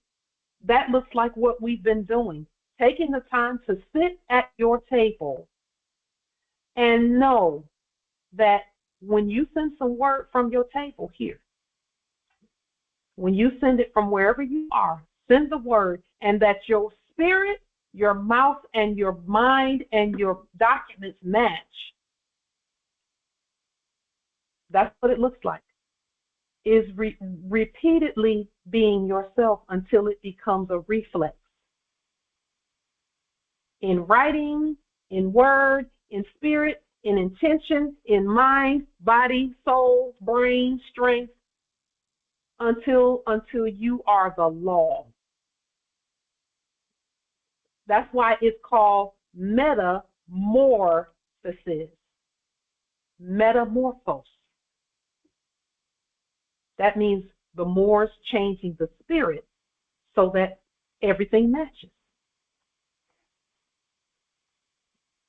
that looks like what we've been doing. Taking the time to sit at your table and know that when you send some word from your table here, when you send it from wherever you are, send the word, and that your spirit, your mouth, and your mind and your documents match. That's what it looks like, is repeatedly being yourself until it becomes a reflex. In writing, in word, in spirit, in intention, in mind, body, soul, brain, strength, until you are the law. That's why it's called metamorphosis. Metamorphose. That means the Moors changing the spirit so that everything matches.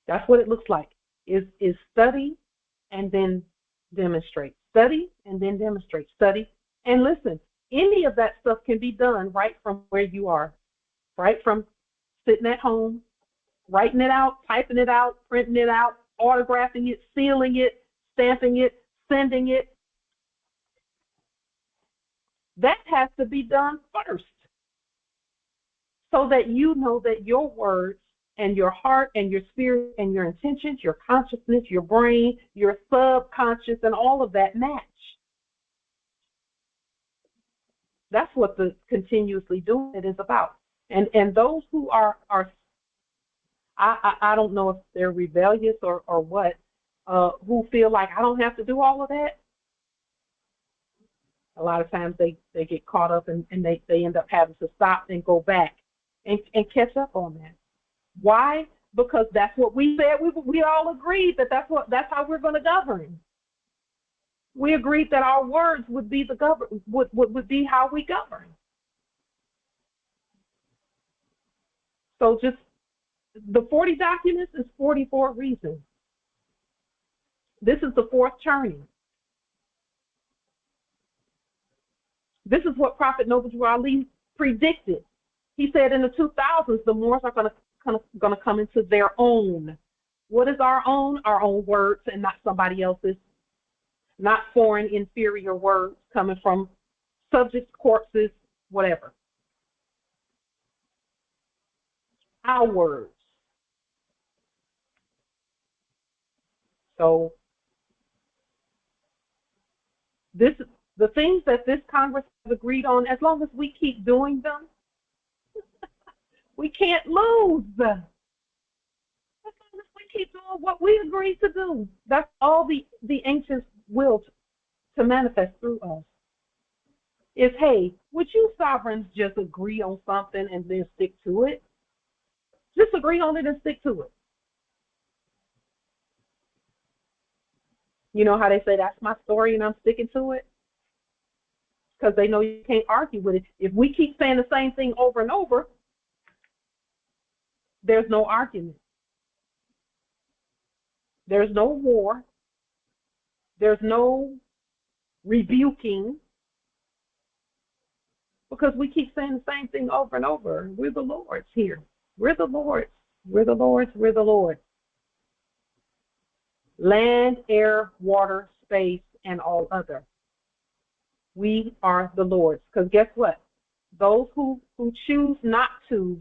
That's what it looks like. Is study and then demonstrate. Study and then demonstrate. Study and listen. Any of that stuff can be done right from where you are, right from sitting at home, writing it out, typing it out, printing it out, autographing it, sealing it, stamping it, sending it. That has to be done first, so that you know that your words and your heart and your spirit and your intentions, your consciousness, your brain, your subconscious, and all of that match. That's what the continuously doing it is about. And those who are I don't know if they're rebellious or what, who feel like I don't have to do all of that. A lot of times they get caught up and they end up having to stop and go back and catch up on that. Why? Because that's what we said. We all agreed that that's how we're going to govern. We agreed that our words would be would be how we govern. So just the 40 documents is 44 reasons. This is the fourth turning. This is what Prophet Noble Drew Ali predicted. He said in the 2000s, the Moors are going to come into their own. What is our own? Our own words and not somebody else's. Not foreign, inferior words coming from subjects, corpses, whatever. Our words. So the things that this Congress has agreed on, as long as we keep doing them, we can't lose. As long as we keep doing what we agreed to do, that's all the ancients willed to manifest through us. Is, hey, would you sovereigns just agree on something and then stick to it? Just agree on it and stick to it. You know how they say, that's my story and I'm sticking to it? Because they know you can't argue with it. If we keep saying the same thing over and over, there's no argument. There's no war. There's no rebuking. Because we keep saying the same thing over and over. We're the Lord's here. We're the Lord's. We're the Lord's. We're the Lord's. Land, air, water, space, and all other. We are the Lord's. Because guess what? Those who choose not to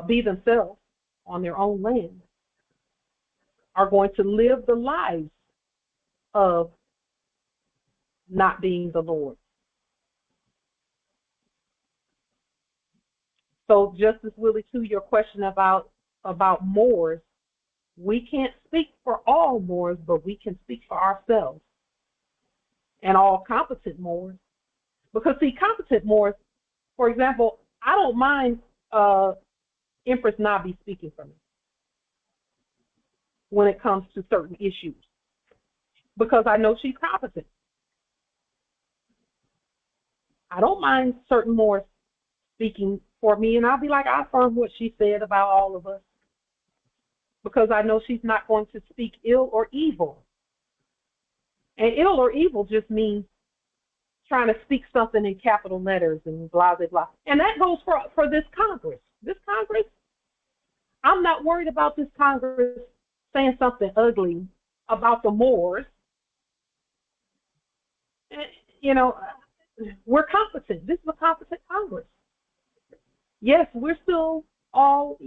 be themselves on their own land are going to live the lives of not being the Lord. So, Justice Willie, to your question about Moors, we can't speak for all Moors, but we can speak for ourselves and all competent Moors. Because, see, competent Moors, for example, I don't mind Empress Nabi speaking for me when it comes to certain issues, because I know she's competent. I don't mind certain Moors speaking for me, and I'll be like, I affirm what she said about all of us, because I know she's not going to speak ill or evil. And ill or evil just means trying to speak something in capital letters and blah, blah, blah. And that goes for this Congress. This Congress, I'm not worried about this Congress saying something ugly about the Moors. You know, we're competent. This is a competent Congress. Yes, we're still all,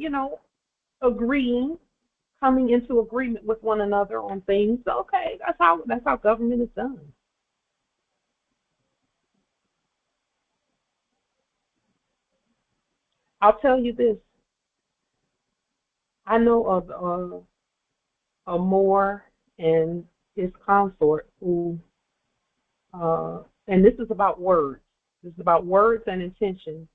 agreeing, coming into agreement with one another on things. Okay, that's how government is done. I'll tell you this. I know of a Moor and his consort who, and this is about words. This is about words and intention.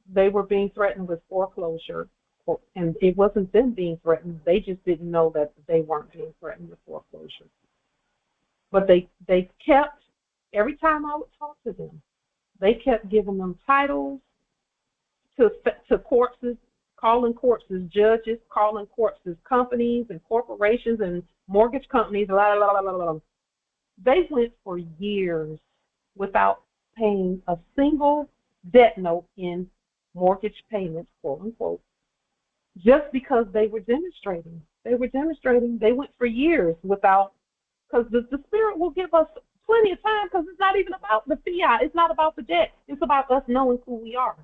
They were being threatened with foreclosure, and it wasn't them being threatened. They just didn't know that they weren't being threatened with foreclosure. But they kept, every time I would talk to them, they kept giving them titles to corpses, calling corpses judges, calling corpses companies and corporations and mortgage companies, blah, blah, blah, blah, blah. They went for years without paying a single debt note in mortgage payments, quote unquote, just because they were demonstrating. They went for years without, because the Spirit will give us plenty of time, because it's not even about the fiat. It's not about the debt. It's about us knowing who we are.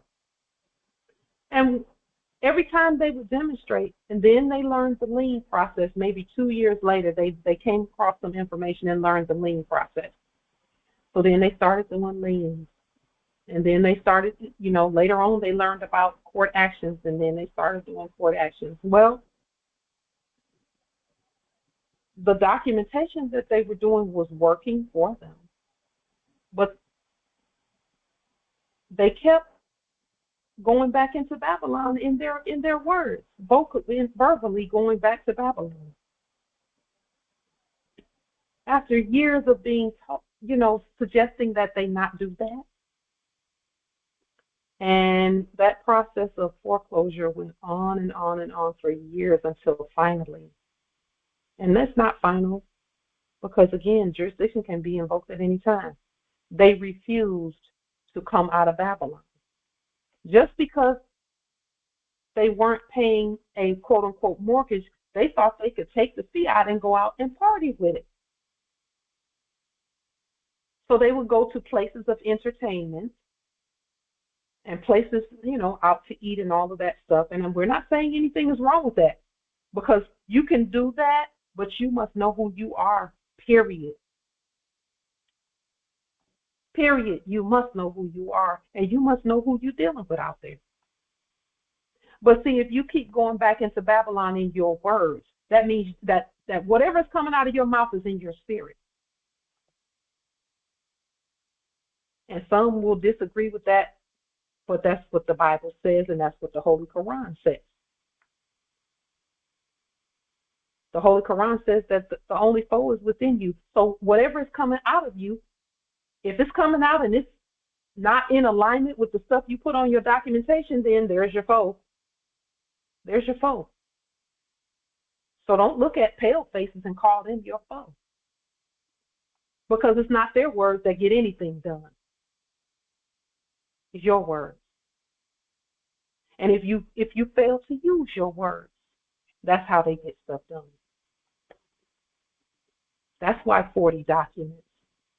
And every time they would demonstrate, and then they learned the lien process, maybe 2 years later, they came across some information and learned the lien process. So then they started doing liens. And then they started, later on they learned about court actions, and then they started doing court actions. Well, the documentation that they were doing was working for them. But they kept going back into Babylon in their words, verbally going back to Babylon. After years of being taught, suggesting that they not do that. And that process of foreclosure went on and on and on for years until finally, and that's not final, because again, jurisdiction can be invoked at any time. They refused to come out of Babylon. Just because they weren't paying a quote unquote mortgage, they thought they could take the fiat and go out and party with it. So they would go to places of entertainment and places, out to eat and all of that stuff. And we're not saying anything is wrong with that, because you can do that, but you must know who you are, period. Period. You must know who you are, and you must know who you're dealing with out there. But see, if you keep going back into Babylon in your words, that means that whatever's coming out of your mouth is in your spirit. And some will disagree with that, but that's what the Bible says, and that's what the Holy Quran says. The Holy Quran says that the only foe is within you. So whatever is coming out of you, if it's coming out and it's not in alignment with the stuff you put on your documentation, then there's your foe. There's your foe. So don't look at pale faces and call them your foe, because it's not their words that get anything done. It's your words. And if you fail to use your words, that's how they get stuff done. That's why 40 documents.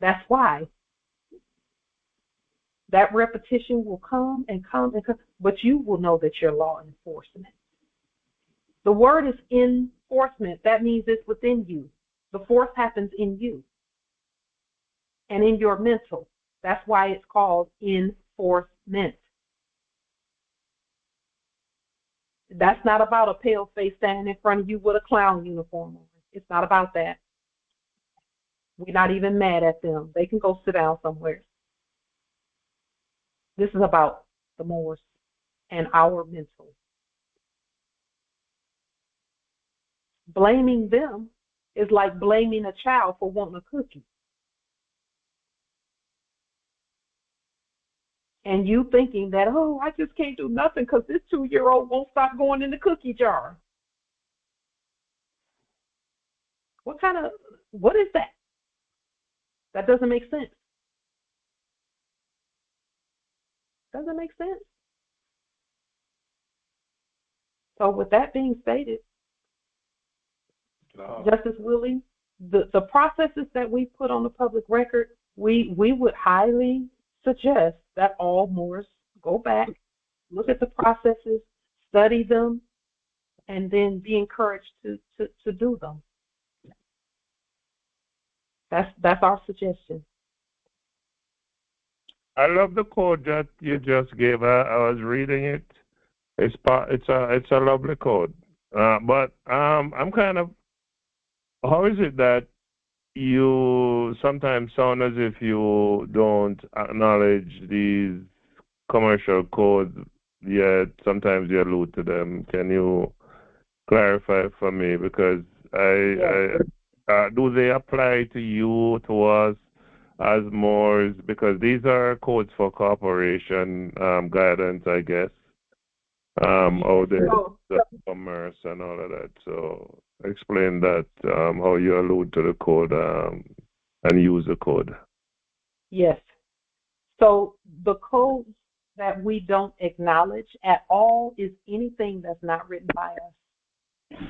That's why that repetition will come and come and come, but you will know that you're law enforcement. The word is enforcement. That means it's within you. The force happens in you and in your mental. That's why it's called enforcement. That's not about a pale face standing in front of you with a clown uniform on. It's not about that. We're not even mad at them. They can go sit down somewhere. This is about the Moors and our mental. Blaming them is like blaming a child for wanting a cookie. And you thinking that, oh, I just can't do nothing because this 2-year-old won't stop going in the cookie jar. What is that? That doesn't make sense. Doesn't make sense. So with that being stated, Justice Willie, the processes that we put on the public record, we would highly suggest that all Moors go back, look at the processes, study them, and then be encouraged to do them. That's our suggestion. I love the code that you just gave. I was reading it. It's a lovely code. But I'm kind of, how is it that you sometimes sound as if you don't acknowledge these commercial codes yet? Sometimes you allude to them. Can you clarify for me? Because do they apply to you, to us, as Moors? Because these are codes for corporation guidance, I guess. The commerce and all of that. So explain that, how you allude to the code and use the code. Yes. So the code that we don't acknowledge at all is anything that's not written by us.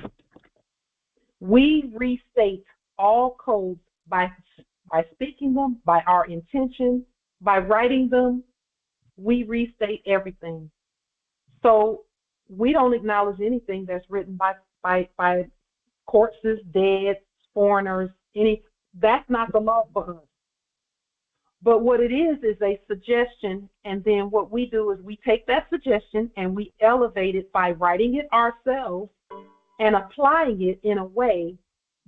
We restate all codes by speaking them, by our intention, by writing them. We restate everything. So we don't acknowledge anything that's written by corpses, dead, foreigners, that's not the law for us. But what it is a suggestion, and then what we do is we take that suggestion and we elevate it by writing it ourselves and applying it in a way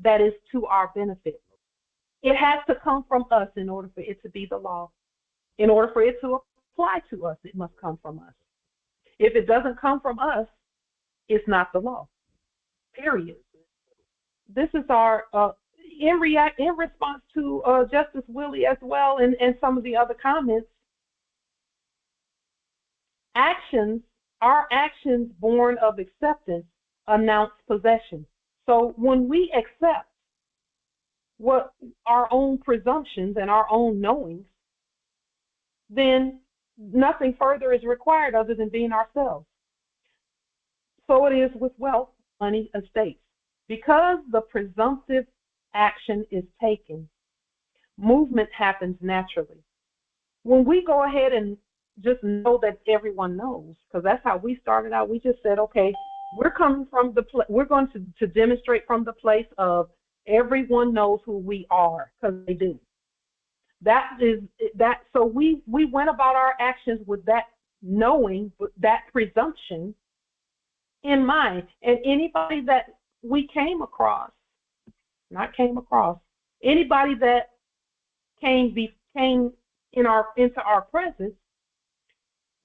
that is to our benefit. It has to come from us in order for it to be the law. In order for it to apply to us, it must come from us. If it doesn't come from us, it's not the law. Period. This is our in response to Justice Willie as well, and some of the other comments. Our actions born of acceptance announce possession. So when we accept what our own presumptions and our own knowings, then nothing further is required other than being ourselves. So it is with wealth, money, estates. Because the presumptive action is taken, movement happens naturally. When we go ahead and just know that everyone knows, because that's how we started out, we just said, okay, we're coming from we're going to demonstrate from the place of everyone knows who we are, because they do. So we went about our actions with that knowing, that presumption in mind. And anybody that we came across, anybody that came into our presence,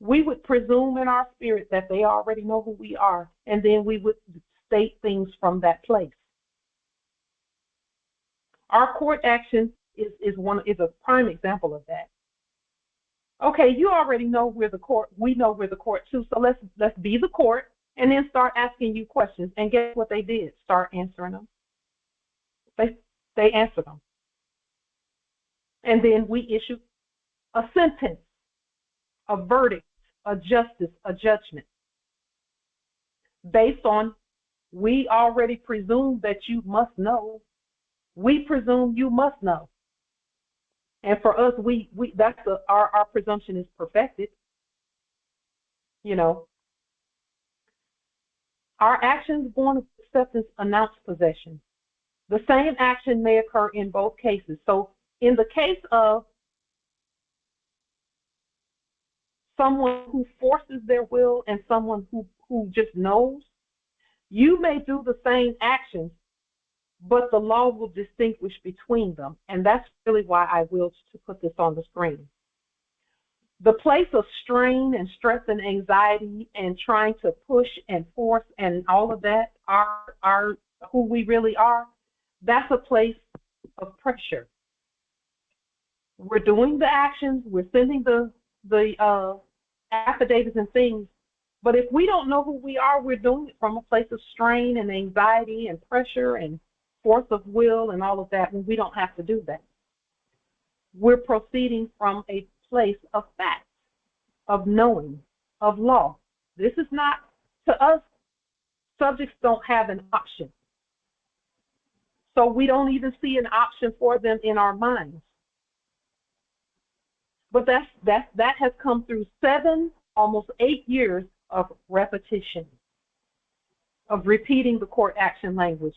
we would presume in our spirit that they already know who we are, and then we would state things from that place. Our court action is a prime example of that. Okay, you already know we're the court. We know we're the court too. So let's be the court, and then start asking you questions. And guess what they did? Start answering them. They answered them, and then we issued a sentence, a verdict, a justice, a judgment, based on we already presume that you must know. We presume you must know. And for us, our presumption is perfected. You know, our actions born of acceptance announce possession. The same action may occur in both cases. So in the case of someone who forces their will and someone who who just knows, you may do the same actions, but the law will distinguish between them. And that's really why I willed to put this on the screen. The place of strain and stress and anxiety and trying to push and force and all of that are who we really are. That's a place of pressure. We're doing the actions, we're sending the affidavits and things, but if we don't know who we are, we're doing it from a place of strain and anxiety and pressure and force of will and all of that, when we don't have to do that. We're proceeding from a place of fact, of knowing, of law. This is not, to us, subjects don't have an option. So we don't even see an option for them in our minds. But that has come through 7, almost 8 years of repetition, of repeating the court action language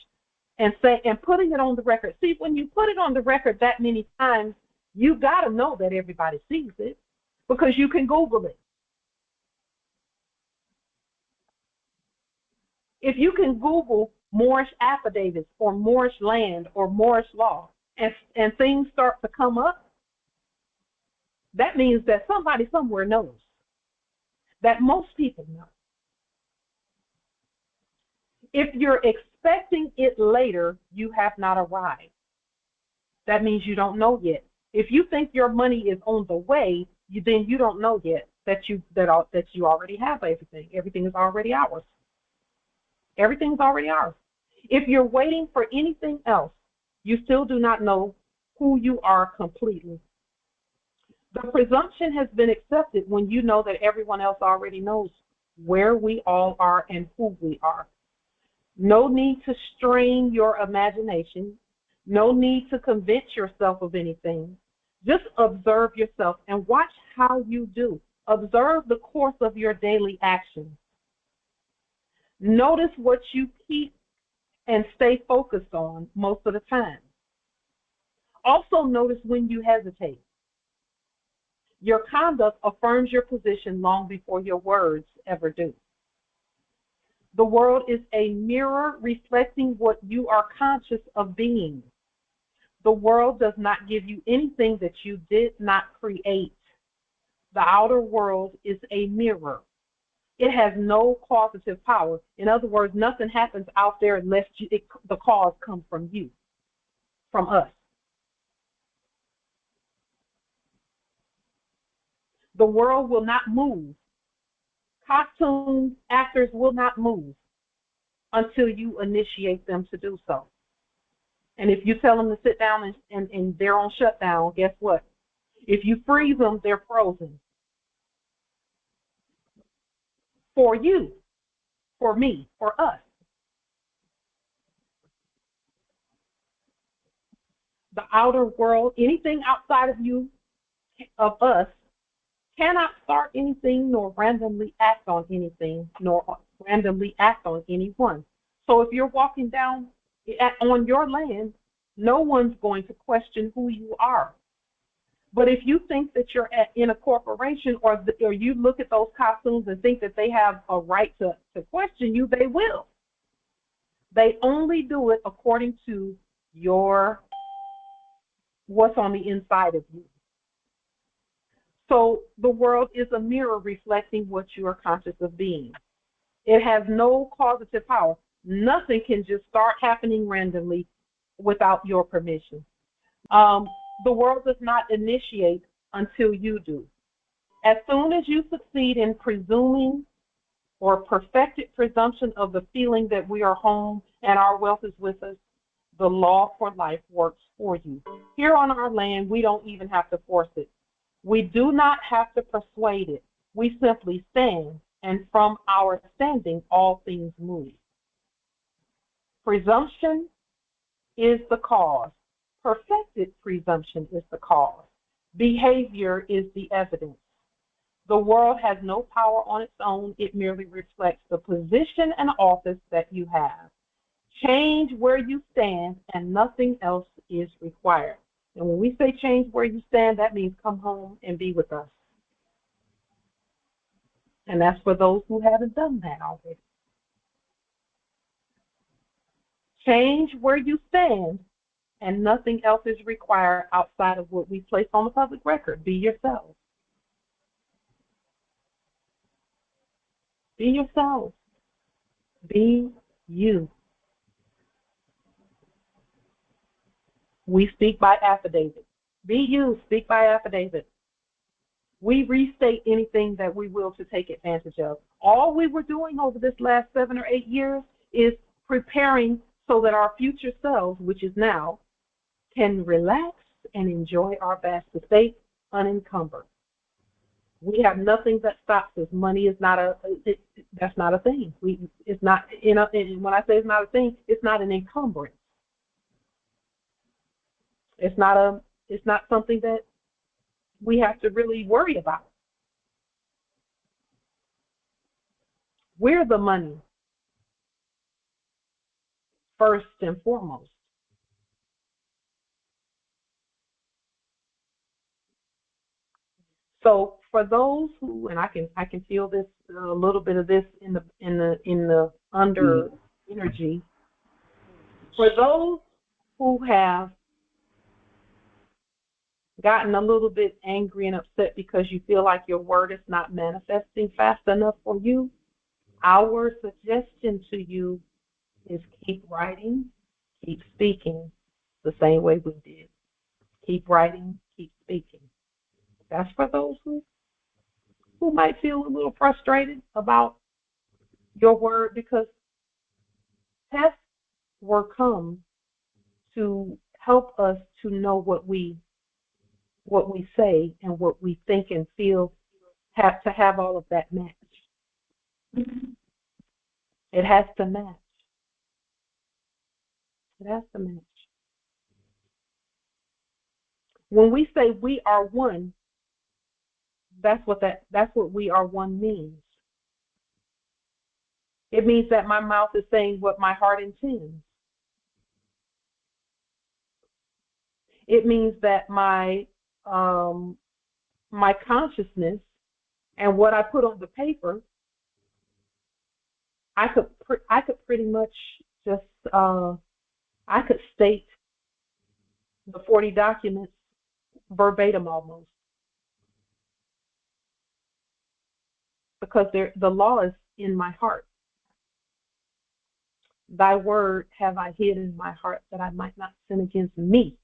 and putting it on the record. See, when you put it on the record that many times, you got to know that everybody sees it, because you can Google it. If you can Google Moorish affidavits or Moorish land or Moorish law, and things start to come up, that means that somebody somewhere knows, that most people know. If you're expecting it later, you have not arrived. That means you don't know yet. If you think your money is on the way, then you don't know yet that you already have everything. Everything is already ours. Everything's already ours. If you're waiting for anything else, you still do not know who you are completely. The presumption has been accepted when you know that everyone else already knows where we all are and who we are. No need to strain your imagination. No need to convince yourself of anything. Just observe yourself and watch how you do. Observe the course of your daily actions. Notice what you keep and stay focused on most of the time. Also notice when you hesitate. Your conduct affirms your position long before your words ever do. The world is a mirror reflecting what you are conscious of being. The world does not give you anything that you did not create. The outer world is a mirror. It has no causative power. In other words, nothing happens out there unless the cause comes from you, from us. The world will not move. Cartoon actors will not move until you initiate them to do so. And if you tell them to sit down and they're on shutdown, guess what? If you freeze them, they're frozen. For you, for me, for us. The outer world, anything outside of you, of us, cannot start anything nor randomly act on anything, nor randomly act on anyone. So if you're walking down on your land, no one's going to question who you are. But if you think that you're in a corporation, or you look at those costumes and think that they have a right to question you, they will. They only do it according to what's on the inside of you. So the world is a mirror reflecting what you are conscious of being. It has no causative power. Nothing can just start happening randomly without your permission. The world does not initiate until you do. As soon as you succeed in presuming or perfected presumption of the feeling that we are home and our wealth is with us, the law for life works for you. Here on our land, we don't even have to force it. We do not have to persuade it. We simply stand, and from our standing, all things move. Presumption is the cause. Perfected presumption is the cause. Behavior is the evidence. The world has no power on its own. It merely reflects the position and office that you have. Change where you stand, and nothing else is required. And when we say change where you stand, that means come home and be with us. And that's for those who haven't done that already. Change where you stand, and nothing else is required outside of what we place on the public record. Be yourselves. Be yourselves. Be you. We speak by affidavit. Be you. Speak by affidavit. We restate anything that we will to take advantage of. All we were doing over this last 7 or 8 years is preparing so that our future selves, which is now, can relax and enjoy our vast estate unencumbered. We have nothing that stops us. Money is not that's not a thing. It's not, when I say it's not a thing, it's not an encumbrance. It's not something that we have to really worry about. We're the money, first and foremost. So for those who, and I can feel this, a little bit of this in the under energy. For those who have gotten a little bit angry and upset because you feel like your word is not manifesting fast enough for you, our suggestion to you is keep writing, keep speaking the same way we did. Keep writing, keep speaking. That's for those who might feel a little frustrated about your word, because tests were come to help us to know what we say and what we think and feel, have to have all of that match. It has to match. It has to match. When we say we are one, that's what we are one means. It means that my mouth is saying what my heart intends. It means that my consciousness and what I put on the paper, I could pretty much just I could state the 40 documents verbatim almost, because the law is in my heart. Thy word have I hid in my heart that I might not sin against me.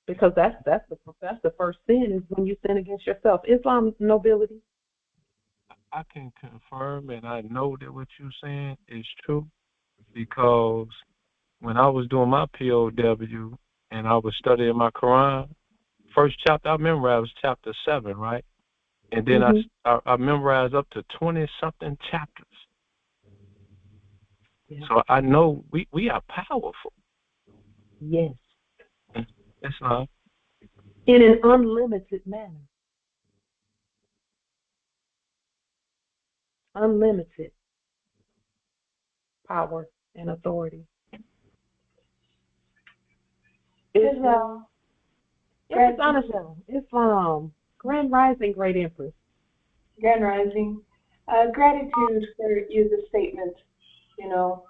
Because that's the first sin, is when you sin against yourself. Islam, nobility. I can confirm, and I know that what you're saying is true, because when I was doing my POW and I was studying my Quran, first chapter I memorized was chapter 7, right? And then I memorized up to 20-something chapters. Yeah. So I know we are powerful. Yes. It's not. In an unlimited manner. Unlimited power and authority. Islam. It's Islam. Grand Rising, Great Empress. Grand Rising. Gratitude for the statement. You know,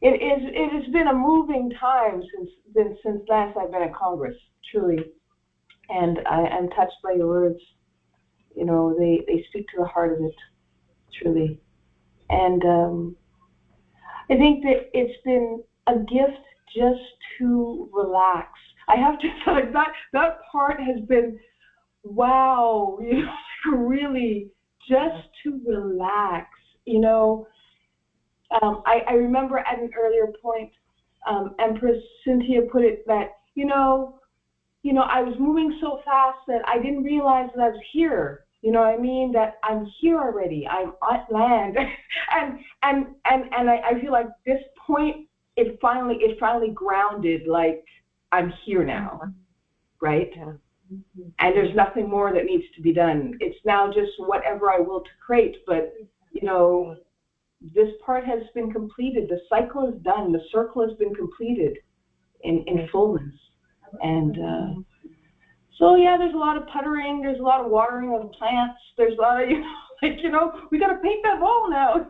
it has been a moving time since last I've been at Congress, truly, and I'm touched by your words. You know, they speak to the heart of it, truly, and I think that it's been a gift just to relax. I have to say that part has been, wow, you know, really just to relax, you know. I remember at an earlier point, Empress Cynthia put it that, you know, I was moving so fast that I didn't realize that I was here. You know what I mean? That I'm here already. I'm at land, and I feel like this point, it finally grounded. Like I'm here now, right? Yeah. And there's nothing more that needs to be done. It's now just whatever I will to create. But you know, this part has been completed. The cycle is done. The circle has been completed in fullness. And so yeah, there's a lot of puttering, there's a lot of watering of plants, there's a lot of, we got to paint that wall now.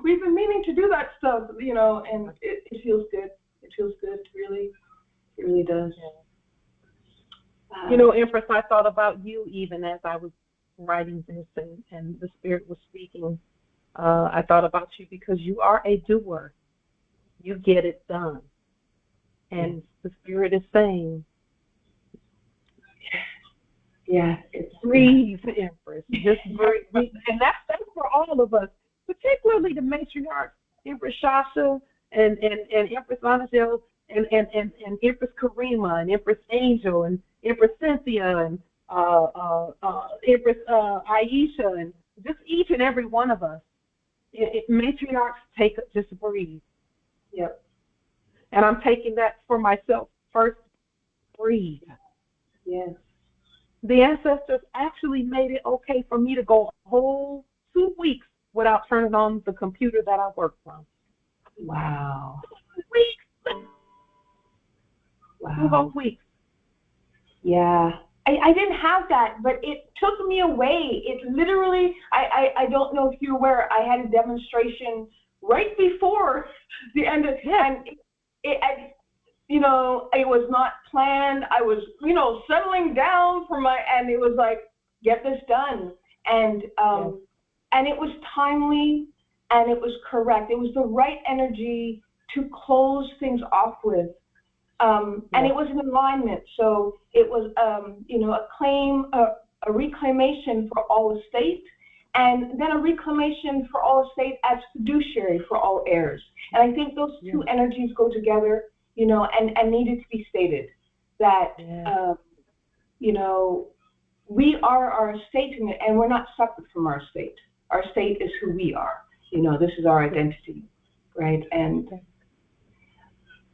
We've been meaning to do that stuff, and it feels good. It feels good, really. It really does. Empress, I thought about you even as I was writing this and the Spirit was speaking. I thought about you because you are a doer. You get it done. And the Spirit is saying, it's breathe, Empress. Just breathe. And that's for all of us, particularly the matriarchs, Empress Shasha and Empress Unniversalle and Empress Karima and Empress Angel and Empress Cynthia and Empress Aisha, and just each and every one of us. Matriarchs, just breathe. Yep. And I'm taking that for myself first. Breathe. Yes. The ancestors actually made it okay for me to go a whole 2 weeks without turning on the computer that I work from. Wow. 2 weeks. Wow. 2 whole weeks. Yeah. I didn't have that, but it took me away. It literally, I don't know if you're aware, I had a demonstration right before the end of, and it was not planned. I was, settling down and it was like, get this done. And it was timely and it was correct. It was the right energy to close things off with. And it was in alignment. So it was, a reclamation for all estate, and then a reclamation for all estate as fiduciary for all heirs. And I think those two energies go together, and needed to be stated that, we are our estate, and we're not separate from our estate. Our estate is who we are. This is our identity, right? And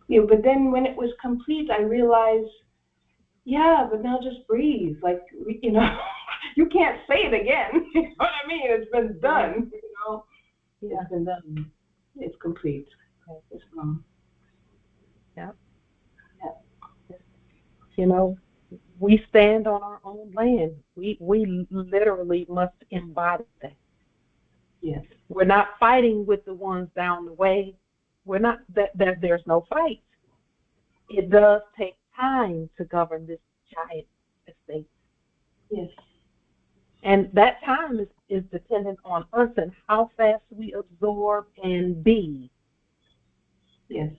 but then when it was complete, I realized, but now just breathe. Like, you can't say it again. You know what I mean? It's been done. It's been done. It's complete. It's gone. Yeah. We stand on our own land. We literally must embody that. Yes. We're not fighting with the ones down the way. We're not that there's no fight. It does take time to govern this giant estate. Yes. And that time is dependent on us and how fast we absorb and be. Yes.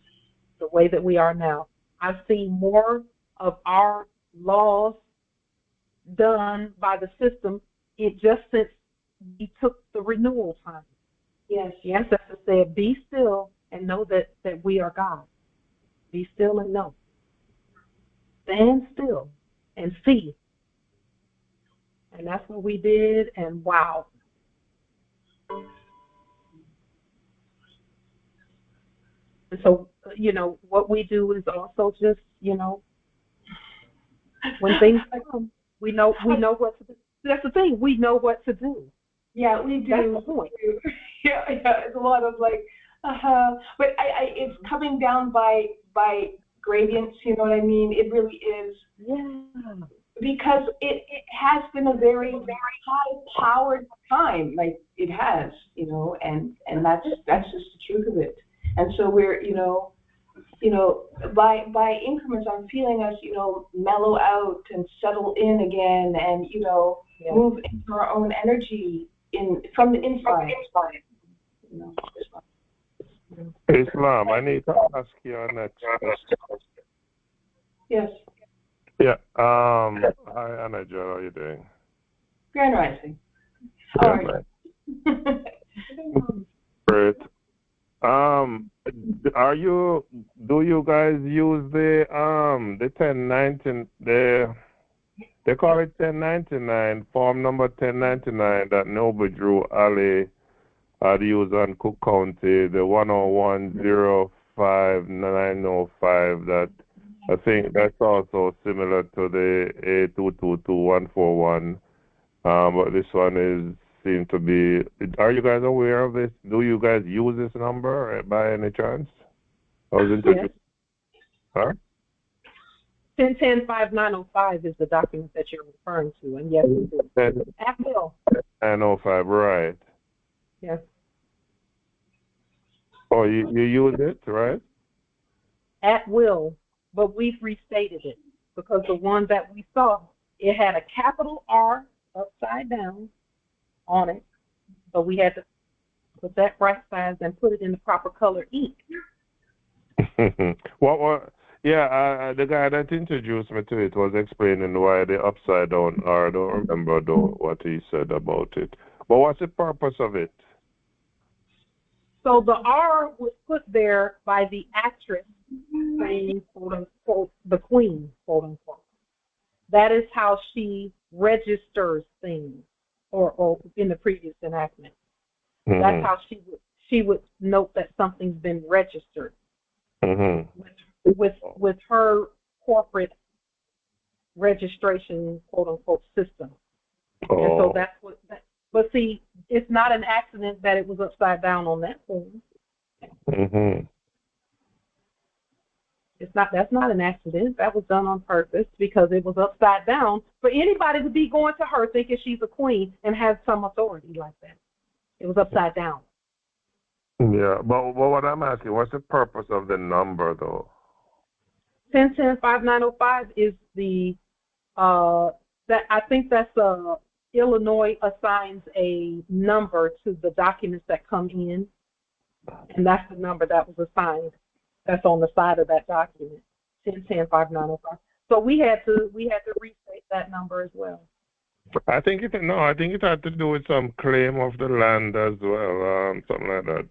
The way that we are now. I've seen more of our laws done by the system just since we took the renewal time. Yes. The ancestors said, be still and know that we are God. Be still and know. Stand still and see. And that's what we did, and wow. And so, what we do is also just, when things come, we know what to do. That's the thing. We know what to do. Yeah, we do. That's the point. Yeah, it's a lot of like, but it's coming down by gradients. You know what I mean? It really is. Yeah. Because it has been a very, very high-powered time, like it has, and that's just the truth of it. And so we're, by increments, I'm feeling us, mellow out and settle in again, and move into our own energy from the inside. Islam, I need to ask you on that. Yes. Yeah. Hi, Anna Jo, how are you doing? Grand Rising. How are you? Great. Do you guys use the 1019, they call it 1099, form number 1099 that Noble Drew Ali had used on Cook County, the 101-05905 that I think that's also similar to the A222141, but this one seems to be. Are you guys aware of this? Do you guys use this number by any chance? I was introduced. Huh? 1010-5905 is the document that you're referring to, and yes, we do. At will. 905, right. Yes. Oh, you use it, right? At will, but we've restated it because the one that we saw, it had a capital R upside down on it, so we had to put that right size and put it in the proper color ink. What? Yeah, the guy that introduced me to it was explaining why the upside down R. I don't remember what he said about it. But what's the purpose of it? So the R was put there by the actress saying, quote unquote, the queen, quote unquote. That is how she registers things, or in the previous enactment. Mm-hmm. That's how she would note that something's been registered with her corporate registration, quote unquote, system. Oh. And so that's what. But see, it's not an accident that it was upside down on that form. Mm-hmm. That's not an accident. That was done on purpose because it was upside down for anybody to be going to her thinking she's a queen and has some authority like that. It was upside down. Yeah, but what I'm asking, what's the purpose of the number though? 1010-5905 is the that I think that's Illinois assigns a number to the documents that come in, and that's the number that was assigned. That's on the side of that document, 1010-5905. So we had to restate that number as well. I think it had to do with some claim of the land as well, something like that.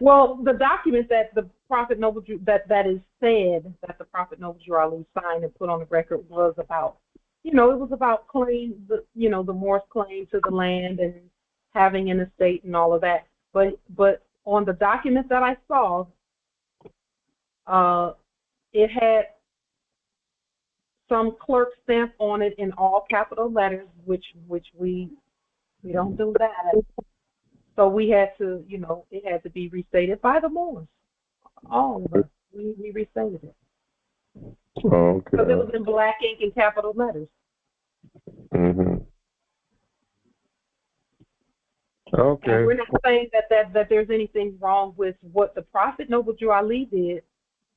Well, the document that the Prophet Noble that is said that the Prophet Noble Jure Ali signed and put on the record was about, it was about the Moorish claim to the land and having an estate and all of that. But on the document that I saw, it had some clerk stamp on it in all capital letters, which we don't do that. So we had to, it had to be restated by the Moors. All of us, we restated it. Okay. Because it was in black ink and capital letters. Mm-hmm. Okay. And we're not saying that there's anything wrong with what the Prophet Noble Jure Ali did,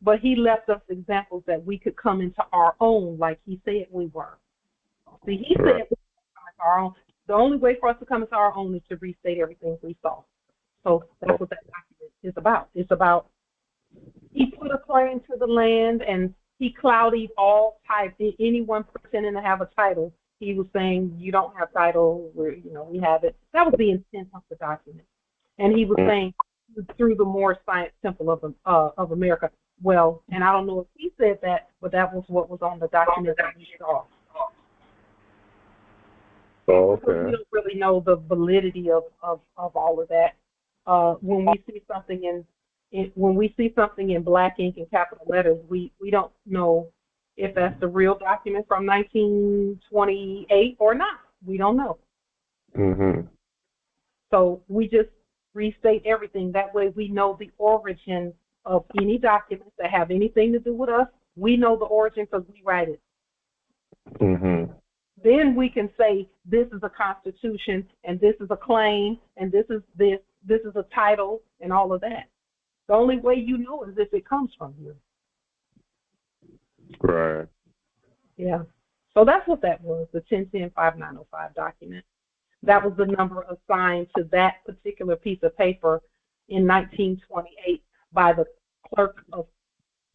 but he left us examples that we could come into our own, like he said we were. See, he said we could come into our own. The only way for us to come into our own is to restate everything we saw. So that's what that document is about. It's about he put a claim to the land and he clouded all types. Anyone pretending to have a title, he was saying, you don't have title, we have it. That was the intent of the document. And he was saying, through the Moorish Science Temple of America. Well, and I don't know if he said that, but that was what was on the document that we saw. Oh, okay. Because we don't really know the validity of all of that. When we see something in black ink and capital letters, we don't know if that's the real document from 1928 or not. We don't know. Mm-hmm. So we just restate everything. That way we know the origin of any documents that have anything to do with us. We know the origin because we write it. Mm-hmm. Then we can say this is a constitution and this is a claim and this is a title and all of that. The only way you know is if it comes from you. Right. Yeah. So that's what that was, the 1010-5905 document. That was the number assigned to that particular piece of paper in 1928 by the clerk of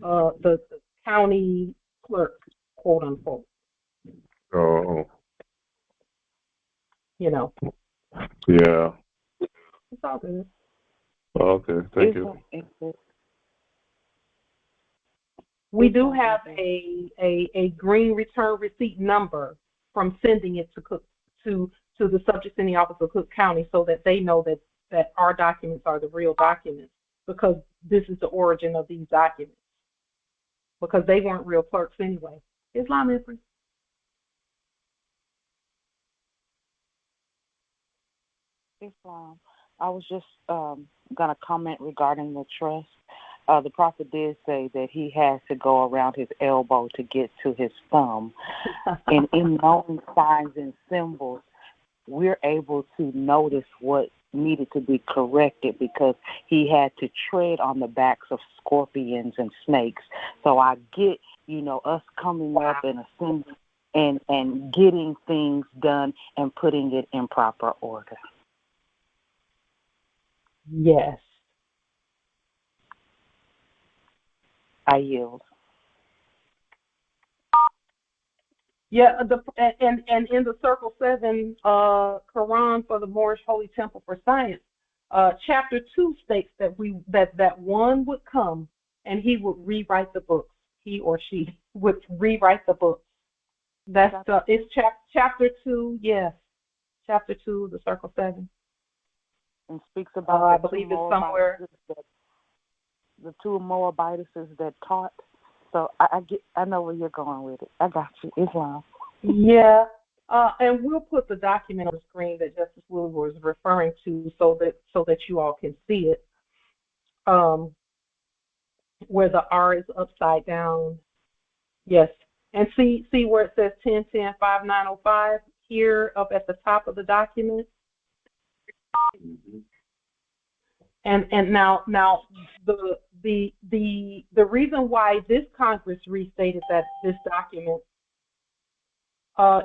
the county clerk, quote unquote. Oh. Yeah. It's all good. Okay, thank you. We do have a green return receipt number from sending it to the subjects in the office of Cook County so that they know that our documents are the real documents because this is the origin of these documents because they weren't real clerks anyway. Islam Empress. Islam. I was just going to comment regarding the trust. the prophet did say that he has to go around his elbow to get to his thumb. And in knowing signs and symbols, we're able to notice what needed to be corrected because he had to tread on the backs of scorpions and snakes. So I get, us coming up and assembling and getting things done and putting it in proper order. Yes. I yield. Yeah, and in the Circle 7 Quran for the Moorish Holy Temple for Science, chapter 2 states that that one would come and he would rewrite the books. He or she would rewrite the books. That's it's chapter 2. Yes, chapter 2, the Circle 7. And speaks about I believe it's somewhere. The two Moabites that taught. So I know where you're going with it. I got you. Islam. Yeah. And we'll put the document on the screen that Justice Willie was referring to so that you all can see it. Where the R is upside down. Yes. And see where it says 1010-5905 here up at the top of the document. And now the reason why this Congress restated that this document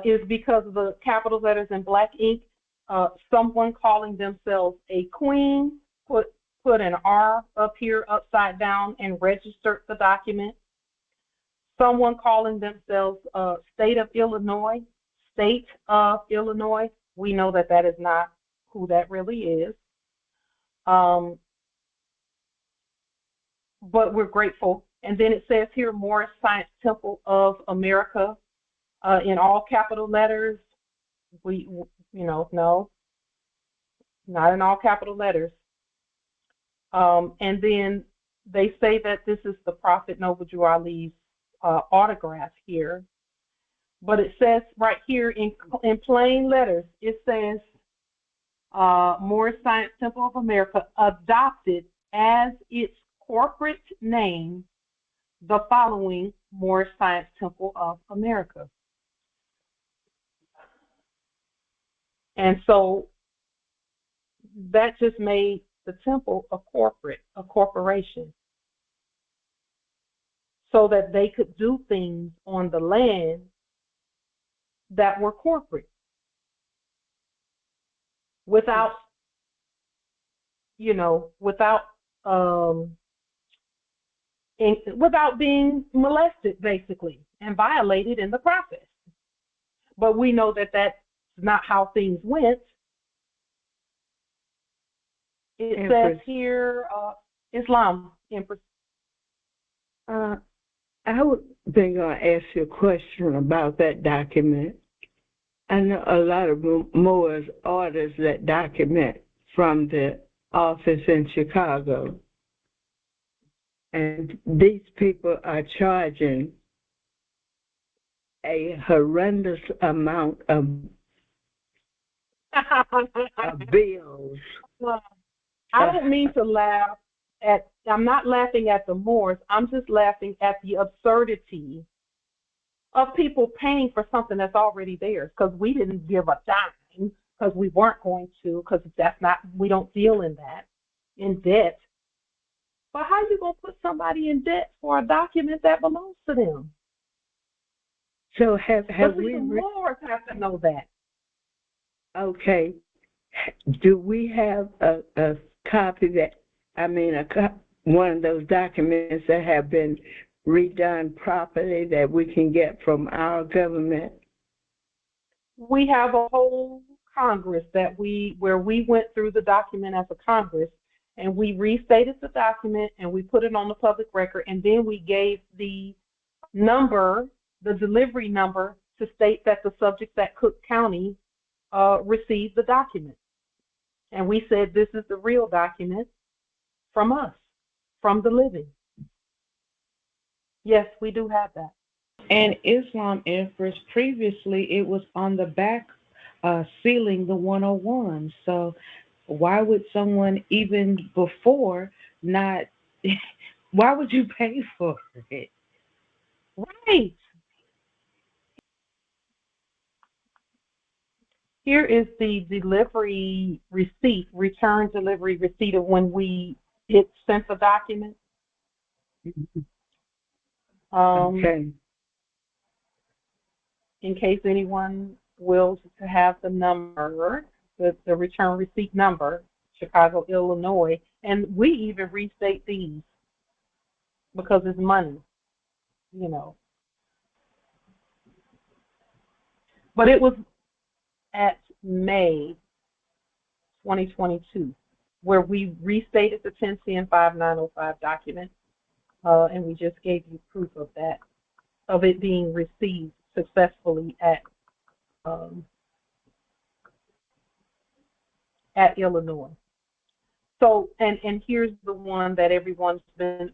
is because of the capital letters in black ink. Someone calling themselves a queen put an R up here upside down and registered the document. Someone calling themselves State of Illinois, we know that is not who that really is. But we're grateful. And then it says here, Moorish Science Temple of America, in all capital letters. No, not in all capital letters. And then they say that this is the Prophet Noble Drew Ali's autograph here. But it says right here in plain letters, it says Moorish Science Temple of America adopted as its corporate name the following Moorish Science Temple of America. And so that just made the temple a corporation, so that they could do things on the land that were corporate without being molested, basically, and violated in the process. But we know that that's not how things went. It Empress. says here, Islam, Empress. I was going to ask you a question about that document. I know a lot of Moors orders that document from the office in Chicago. And these people are charging a horrendous amount of bills. I don't mean to laugh I'm not laughing at the Moors. I'm just laughing at the absurdity of people paying for something that's already theirs, because we didn't give a dime, because we weren't going to, because we don't deal in debt. But how are you going to put somebody in debt for a document that belongs to them? So have we? The Moors have to know that. Okay. Do we have a copy one of those documents that have been redone properly that we can get from our government? We have a whole Congress where we went through the document as a Congress, and we restated the document and we put it on the public record, and then we gave the number, the delivery number, to state that the subjects at Cook County received the document. And we said, this is the real document from us, from the living. Yes, we do have that. And Islam, Empress, previously it was on the back sealing the 101. So why would someone even before not Why would you pay for it? Right. Here is the delivery receipt, return delivery receipt of when we sent the document. Okay. In case anyone wills to have the number, the return receipt number, Chicago, Illinois, and we even restate these because it's money, you know. But it was at May 2022 where we restated the 1010-5905 document, and we just gave you proof of that, of it being received successfully at Illinois. So, and here's the one that everyone's been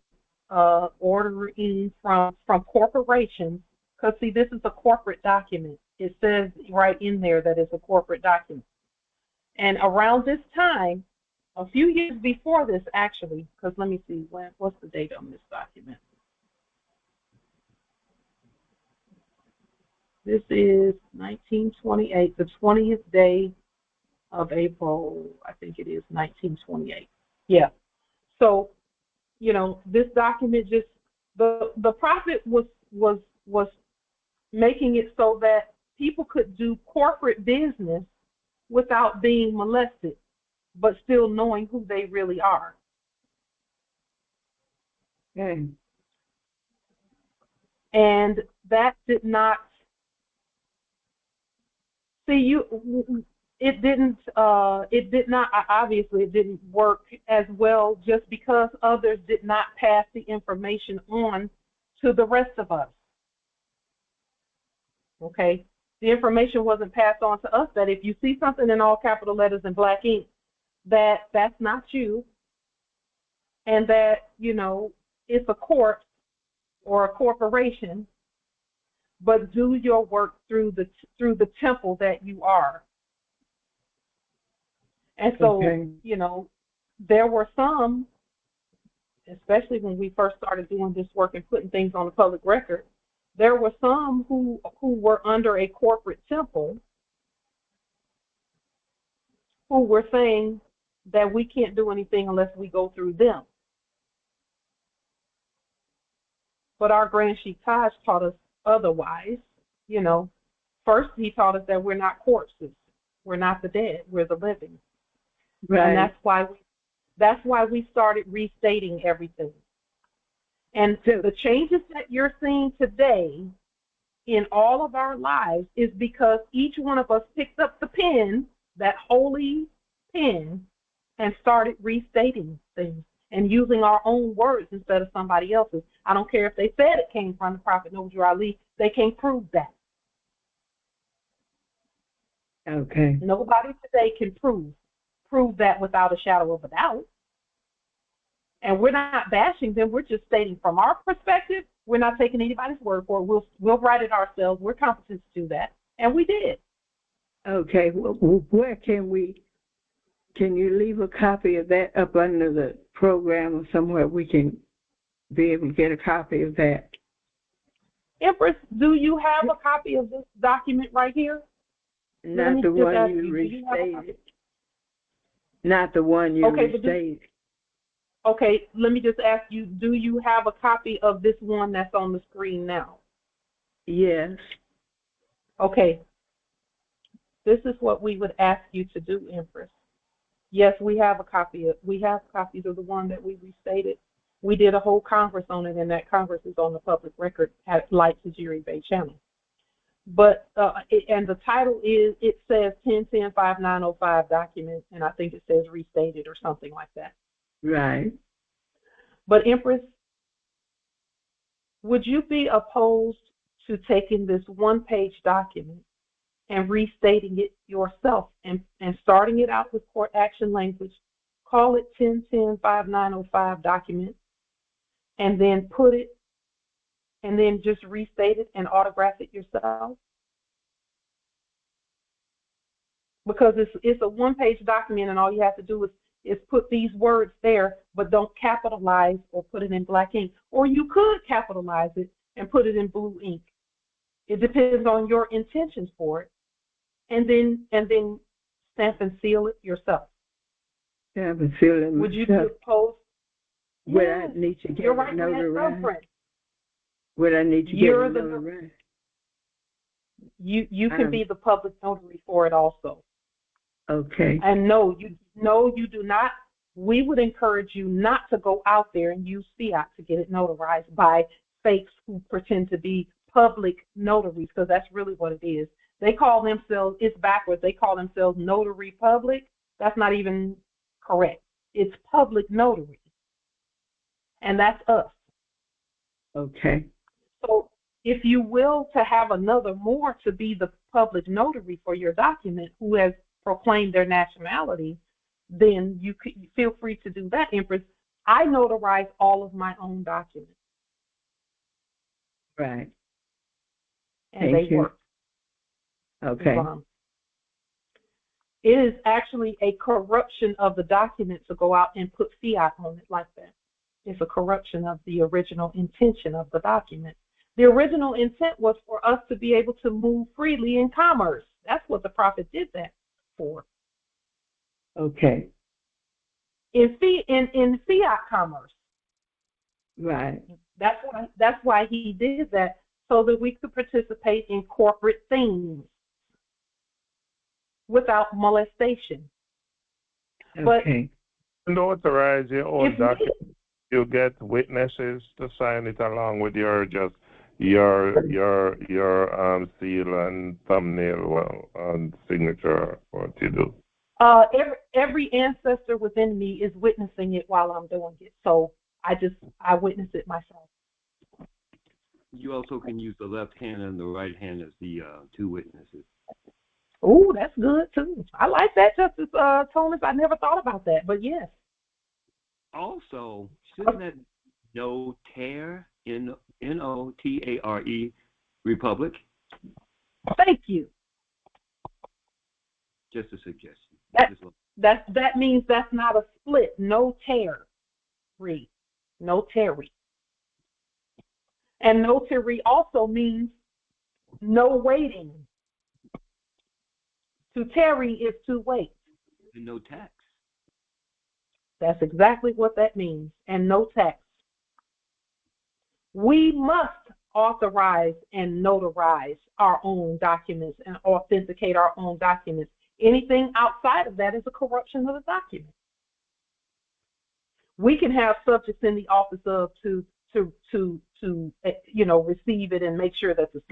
ordering from corporations, because see, this is a corporate document. It says right in there that it's a corporate document. And around this time, a few years before this, actually, because let me see, what's the date on this document? This is 1928, the 20th day of April, I think it is 1928. Yeah. So, you know, this document just, the prophet was making it so that people could do corporate business without being molested, but still knowing who they really are. Okay. And that did not, see, it did not, obviously it didn't work as well just because others did not pass the information on to the rest of us. Okay? The information wasn't passed on to us that if you see something in all capital letters in black ink, that's not you, and that, you know, it's a corpse or a corporation, but do your work through the temple that you are. And so, okay, you know, there were some, especially when we first started doing this work and putting things on the public record, there were some who were under a corporate temple who were saying that we can't do anything unless we go through them. But our Grand Chief Taj taught us otherwise. You know, first he taught us that we're not corpses. We're not the dead. We're the living. Right. And that's why we started restating everything. And the changes that you're seeing today in all of our lives is because each one of us picked up the pen, that holy pen, and started restating things and using our own words instead of somebody else's. I don't care if they said it came from the Prophet Noble Ali, they can't prove that. Okay. Nobody today can prove that without a shadow of a doubt. And we're not bashing them, we're just stating from our perspective, we're not taking anybody's word for it. We'll write it ourselves. We're competent to do that. And we did. Okay. Well, where can you leave a copy of that up under the program or somewhere we can be able to get a copy of that? Empress, do you have a copy of this document right here? Not the one you restated. Not the one you restated. Okay, let me just ask you, do you have a copy of this one that's on the screen now? Yes. Okay. This is what we would ask you to do, Empress. Yes, we have copies of the one that we restated. We did a whole Congress on it, and that Congress is on the public record at Tajiri Bay Channel. But, and the title is, it says 1010-5905 document, and I think it says restated or something like that. Right. But Empress, would you be opposed to taking this one-page document and restating it yourself and starting it out with court action language, call it 1010-5905 document, and then put it, and then just restate it and autograph it yourself? Because it's a one-page document, and all you have to do is is put these words there, but don't capitalize or put it in black ink. Or you could capitalize it and put it in blue ink. It depends on your intentions for it. And then stamp and seal it yourself. Stamp and seal it myself. Would you do a post? Would Yes. I need to get You're it right, notarized? Would I need to get You're it the notarized? You can be the public notary for it also. Okay. And no, you do not. We would encourage you not to go out there and use fiat to get it notarized by fakes who pretend to be public notaries, because that's really what it is. They call themselves, it's backwards, they call themselves notary public. That's not even correct. It's public notary. And that's us. Okay. So if you will to have another more to be the public notary for your document who has proclaimed their nationality, then you could feel free to do that, Empress. I notarize all of my own documents. Right. And Thank they you. work. Okay. It is actually a corruption of the document to go out and put fiat on it like that. It's a corruption of the original intention of the document. The original intent was for us to be able to move freely in commerce. That's what the prophet did that for. Okay. In fiat commerce. Right. That's why he did that, so that we could participate in corporate things without molestation. Okay. But notarize your own document. You get witnesses to sign it along with your seal and thumbnail and signature. What you do? Every ancestor within me is witnessing it while I'm doing it. So I witness it myself. You also can use the left hand and the right hand as the two witnesses. Oh, that's good too. I like that, Justice Thomas. I never thought about that, but yes. Also, shouldn't that notare, N-O-T-A-R-E, Republic? Thank you. Just a suggestion. That means that's not a split. Notary. Notary. And notary also means no waiting. To tarry is to wait. And no tax. That's exactly what that means. And no tax. We must authorize and notarize our own documents and authenticate our own documents. Anything outside of that is a corruption of the document. We can have subjects in the office of to receive it and make sure that the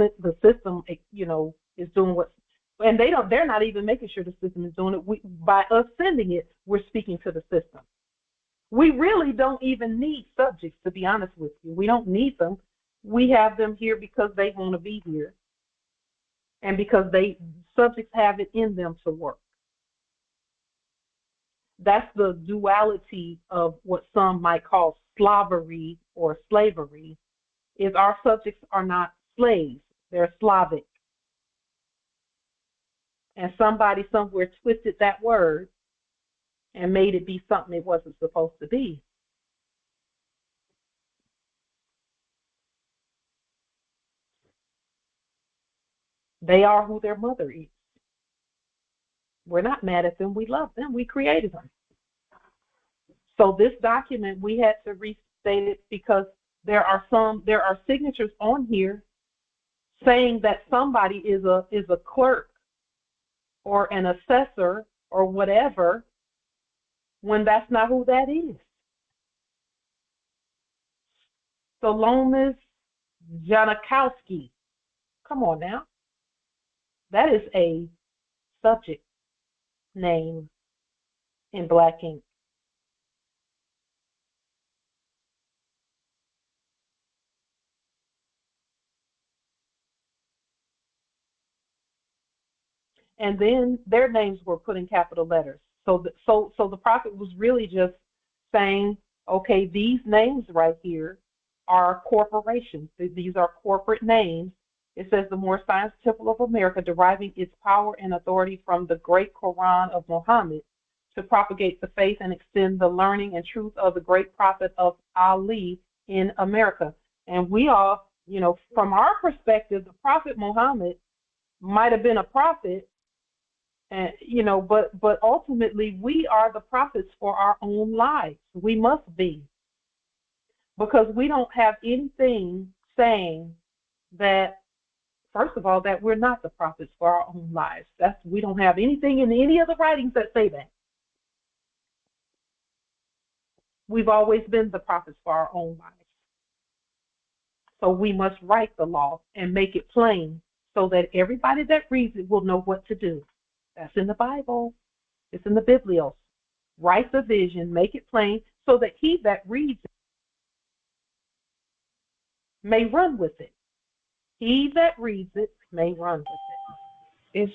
system is doing what, and they're not even making sure the system is doing it. By us sending it, we're speaking to the system. We really don't even need subjects, to be honest with you. We don't need them. We have them here because they want to be here, and because subjects have it in them to work. That's the duality of what some might call slavery or slavery, is our subjects are not slaves, they're Slavic. And somebody somewhere twisted that word and made it be something it wasn't supposed to be. They are who their mother is. We're not mad at them. We love them. We created them. So this document, we had to restate it because there are signatures on here saying that somebody is a clerk or an assessor or whatever, when that's not who that is. Salomis Janikowski. Come on now. That is a subject name in black ink. And then their names were put in capital letters. So the prophet was really just saying, okay, these names right here are corporations. These are corporate names. It says the Moorish Science Temple of America, deriving its power and authority from the great Quran of Muhammad, to propagate the faith and extend the learning and truth of the great prophet of Ali in America. And we all, from our perspective, the Prophet Muhammad might have been a prophet, and but ultimately we are the prophets for our own lives. We must be, because we don't have anything saying that, first of all, that we're not the prophets for our own lives. We don't have anything in any of the writings that say that. We've always been the prophets for our own lives. So we must write the law and make it plain so that everybody that reads it will know what to do. That's in the Bible. It's in the Biblios. Write the vision, make it plain, so that he that reads it may run with it. He that reads it may run with it.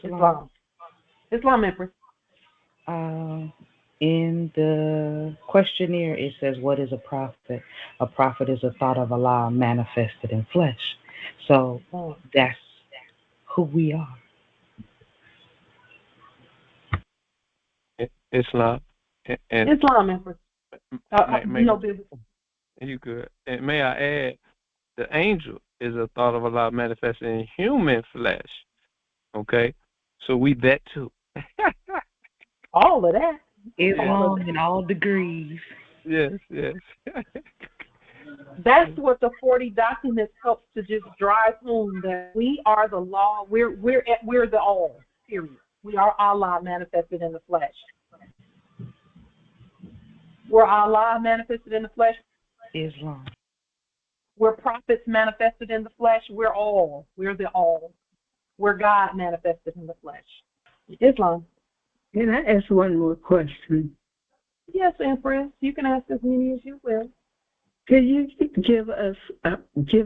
Islam, Empress. In the questionnaire, it says, what is a prophet? A prophet is a thought of Allah manifested in flesh. So that's who we are. Islam. And Islam, Empress. You good. And may I add, the angel is a thought of Allah manifested in human flesh. Okay? So we that too. All of that. Islam in all degrees. Yes. That's what the 40 documents helps to just drive home, that we are the law. We're the all. Period. We are Allah manifested in the flesh. We're Allah manifested in the flesh. Islam. We're prophets manifested in the flesh. We're all. We're the all. We're God manifested in the flesh. Islam. Can I ask one more question? Yes, Empress. You can ask as many as you will. Could you give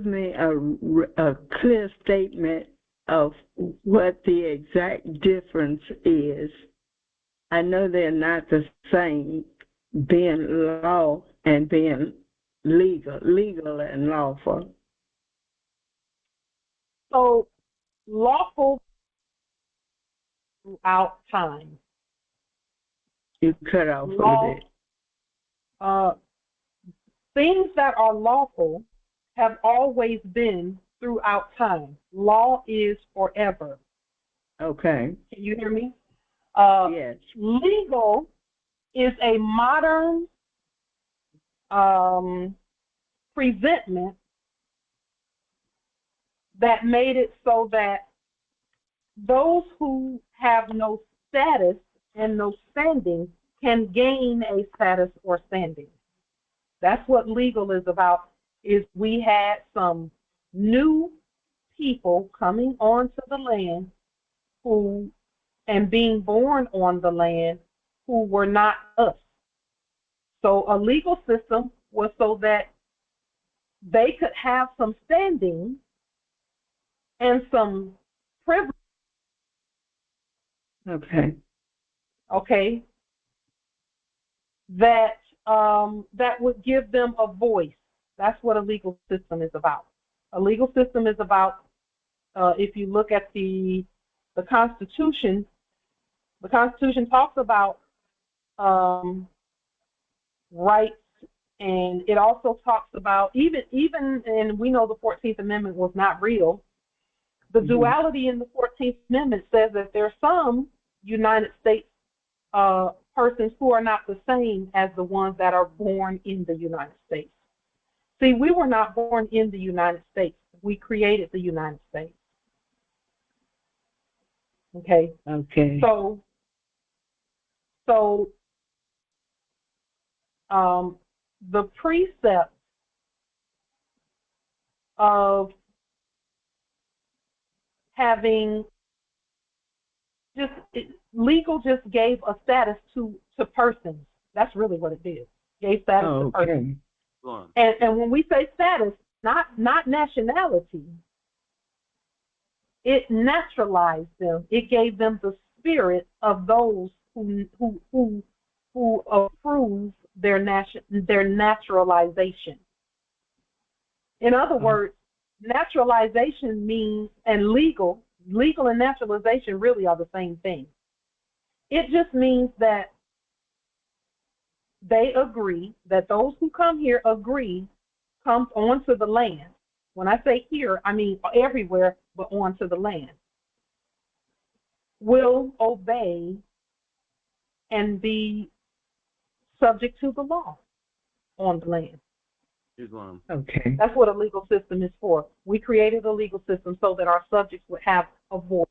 me a clear statement of what the exact difference is? I know they're not the same, being law and being legal and lawful. So, lawful throughout time. You cut off a little bit. Things that are lawful have always been throughout time. Law is forever. Okay. Can you hear me? Yes. Legal is a modern presentment that made it so that those who have no status and no standing can gain a status or standing. That's what legal is about. Is we had some new people coming onto the land and being born on the land who were not us. So a legal system was so that they could have some standing and some privilege. Okay. That would give them a voice. That's what a legal system is about. A legal system is about, if you look at the Constitution, the Constitution talks about rights, and it also talks about, even, and we know the 14th Amendment was not real, the duality in the 14th Amendment says that there are some United States persons who are not the same as the ones that are born in the United States. See, we were not born in the United States. We created the United States. Okay. So the precept of having legal just gave a status to persons. That's really what it did. Gave status to persons. And when we say status, not nationality, it naturalized them. It gave them the spirit of those who approve their naturalization. In other words, naturalization means, and legal and naturalization really are the same thing. It just means that they agree that those who come here agree comes onto the land. When I say here, I mean everywhere, but onto the land, will obey and be subject to the law on the land. Islam. Okay. That's what a legal system is for. We created a legal system so that our subjects would have a voice.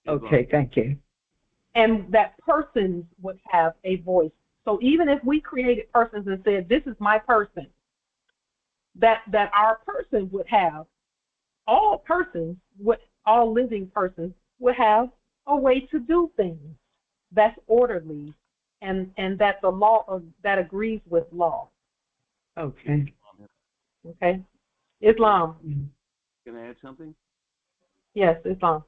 Okay, thank you. And that persons would have a voice. So even if we created persons and said, this is my person, that our person would have, all persons, all living persons would have a way to do things that's orderly and that the law that agrees with law. Okay. Okay. Islam. Can I add something? Yes, Islam.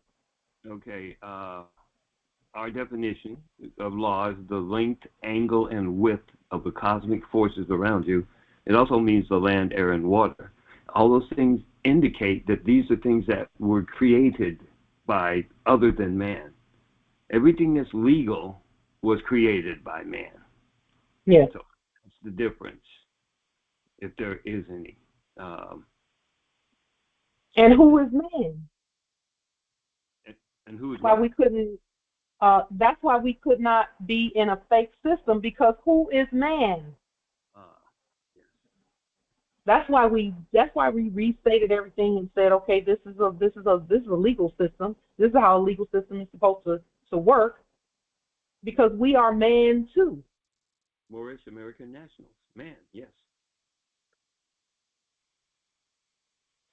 Okay. Our definition of law is the length, angle, and width of the cosmic forces around you. It also means the land, air, and water. All those things indicate that these are things that were created by other than man. Everything that's legal was created by man. Yes. So that's the difference, if there is any. And who is man? And who is why what? we couldn't that's why we could not be in a fake system, because who is man? Yes. That's why we restated everything and said, okay, this is a legal system. This is how a legal system is supposed to work, because we are man too. Moorish American nationals. Man, yes.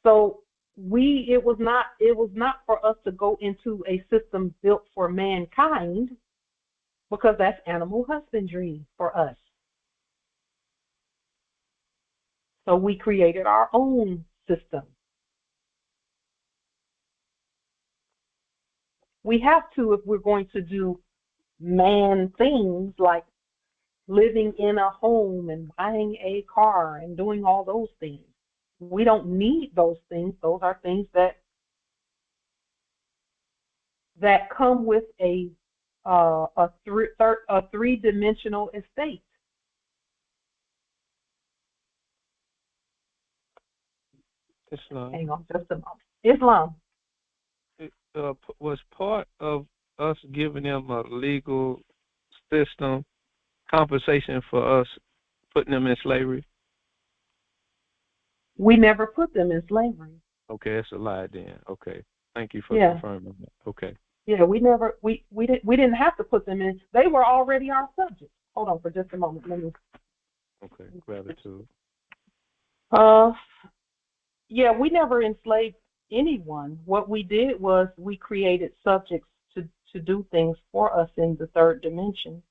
So it was not for us to go into a system built for mankind, because that's animal husbandry for us. So we created our own system. We have to, if we're going to do man things like living in a home and buying a car and doing all those things. We don't need those things. Those are things that come with a three-dimensional estate. Islam. Hang on just a moment. Islam. It was part of us giving them a legal system compensation for us putting them in slavery. We never put them in slavery. Okay, that's a lie then. Okay, thank you for confirming that. Okay. Yeah, we didn't have to put them in. They were already our subjects. Hold on for just a moment. Let me. Okay, gratitude. Yeah, we never enslaved anyone. What we did was we created subjects to do things for us in the third dimension.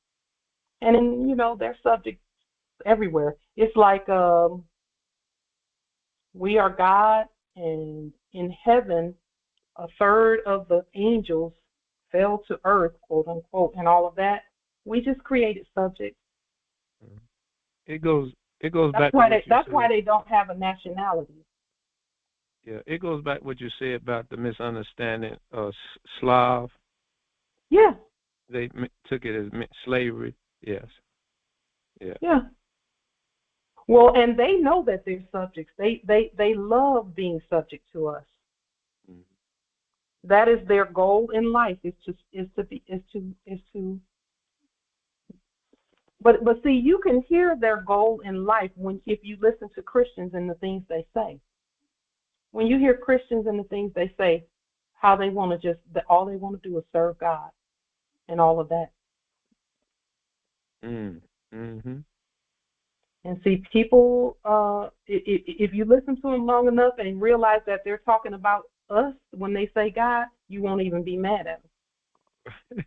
And then, they're subjects everywhere. It's like we are God, and in heaven, a third of the angels fell to earth, quote unquote, and all of that. We just created subjects. It goes back. That's why they don't have a nationality. Yeah, it goes back what you said about the misunderstanding of Slav. Yeah. They took it as slavery. Yes. Yeah. Yeah. Well, and they know that they're subjects. They love being subject to us. Mm-hmm. That is their goal in life, is to. But see, you can hear their goal in life if you listen to Christians and the things they say. When you hear Christians and the things they say, how they want to all they want to do is serve God and all of that. Mm-hmm. And see, people, if you listen to them long enough and realize that they're talking about us when they say God, you won't even be mad at them.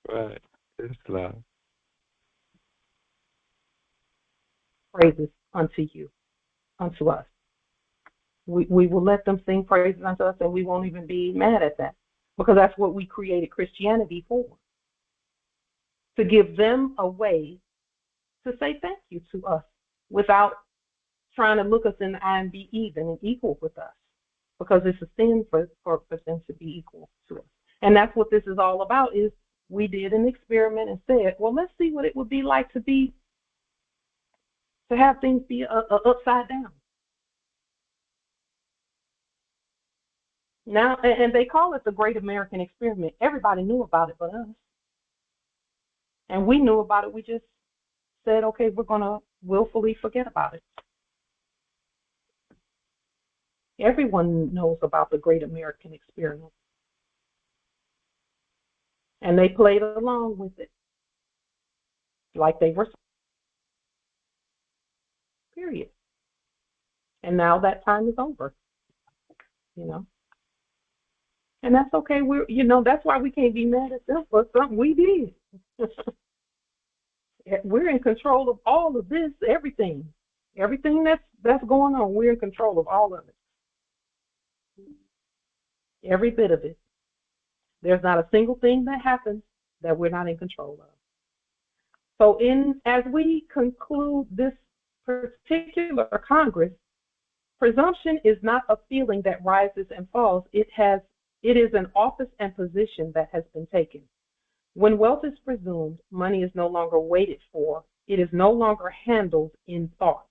Right. It's loud. Praises unto you, unto us. We will let them sing praises unto us, and we won't even be mad at that, because that's what we created Christianity for, to give them a way to say thank you to us without trying to look us in the eye and be even and equal with us, because it's a sin for them to be equal to us. And that's what this is all about, is we did an experiment and said, well, let's see what it would be like to have things be upside down. Now, and they call it the Great American Experiment. Everybody knew about it but us. And we knew about it. We just said, okay, we're going to willfully forget about it. Everyone knows about the Great American Experiment. And they played along with it like they were, period. And now that time is over, you know. And that's okay. That's why we can't be mad at them for something we did. We're in control of all of this, everything. Everything that's going on, we're in control of all of it. Every bit of it. There's not a single thing that happens that we're not in control of. So as we conclude this particular Congress, presumption is not a feeling that rises and falls. It is an office and position that has been taken. When wealth is presumed, money is no longer waited for. It is no longer handled in thought.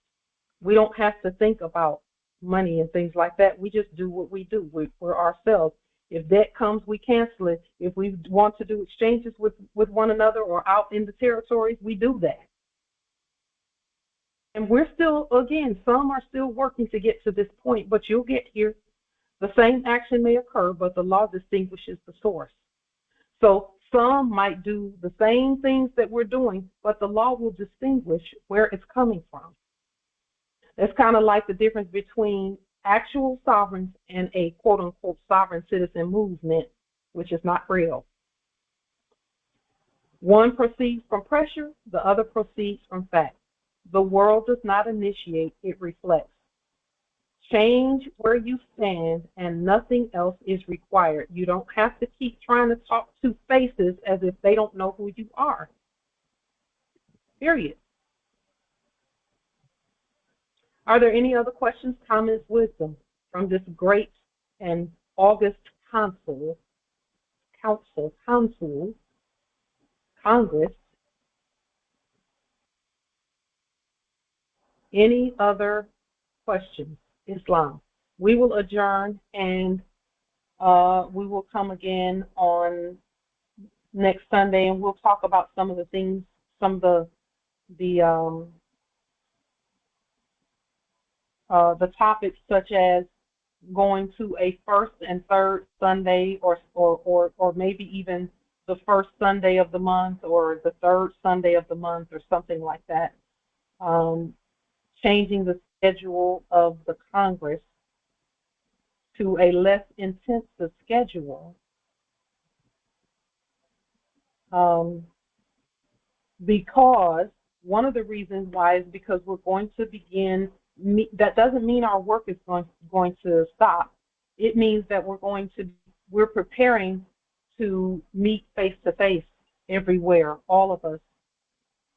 We don't have to think about money and things like that. We just do what we do. We're ourselves. If debt comes, we cancel it. If we want to do exchanges with one another or out in the territories, we do that. And we're still, again, some are still working to get to this point, but you'll get here. The same action may occur, but the law distinguishes the source. So some might do the same things that we're doing, but the law will distinguish where it's coming from. It's kind of like the difference between actual sovereigns and a quote-unquote sovereign citizen movement, which is not real. One proceeds from pressure, the other proceeds from fact. The world does not initiate, it reflects. Change where you stand and nothing else is required. You don't have to keep trying to talk to faces as if they don't know who you are. Period. Are there any other questions, comments, wisdom from this great and august Congress? Any other questions? Islam. We will adjourn and we will come again on next Sunday and we'll talk about some of the things, some of the topics such as going to a first and third Sunday or maybe even the first Sunday of the month or the third Sunday of the month or something like that. Changing the schedule of the Congress to a less intensive schedule because one of the reasons why is because we're going to begin, that doesn't mean our work is going to stop. It means that we're preparing to meet face to face everywhere, all of us.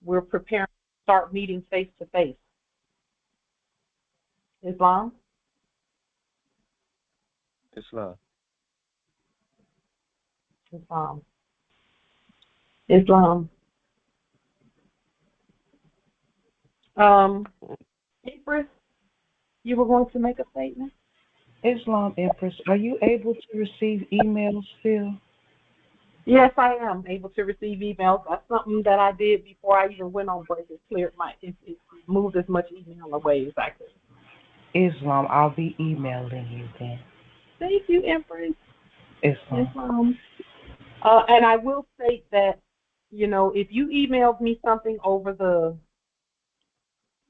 We're preparing to start meeting face to face. Islam? Islam. Empress, you were going to make a statement? Islam, Empress, are you able to receive emails still? Yes, I am able to receive emails. That's something that I did before I even went on break. It moved as much email away as I could. Islam, I'll be emailing you then. Thank you, Empress. Islam. And I will state that, if you emailed me something over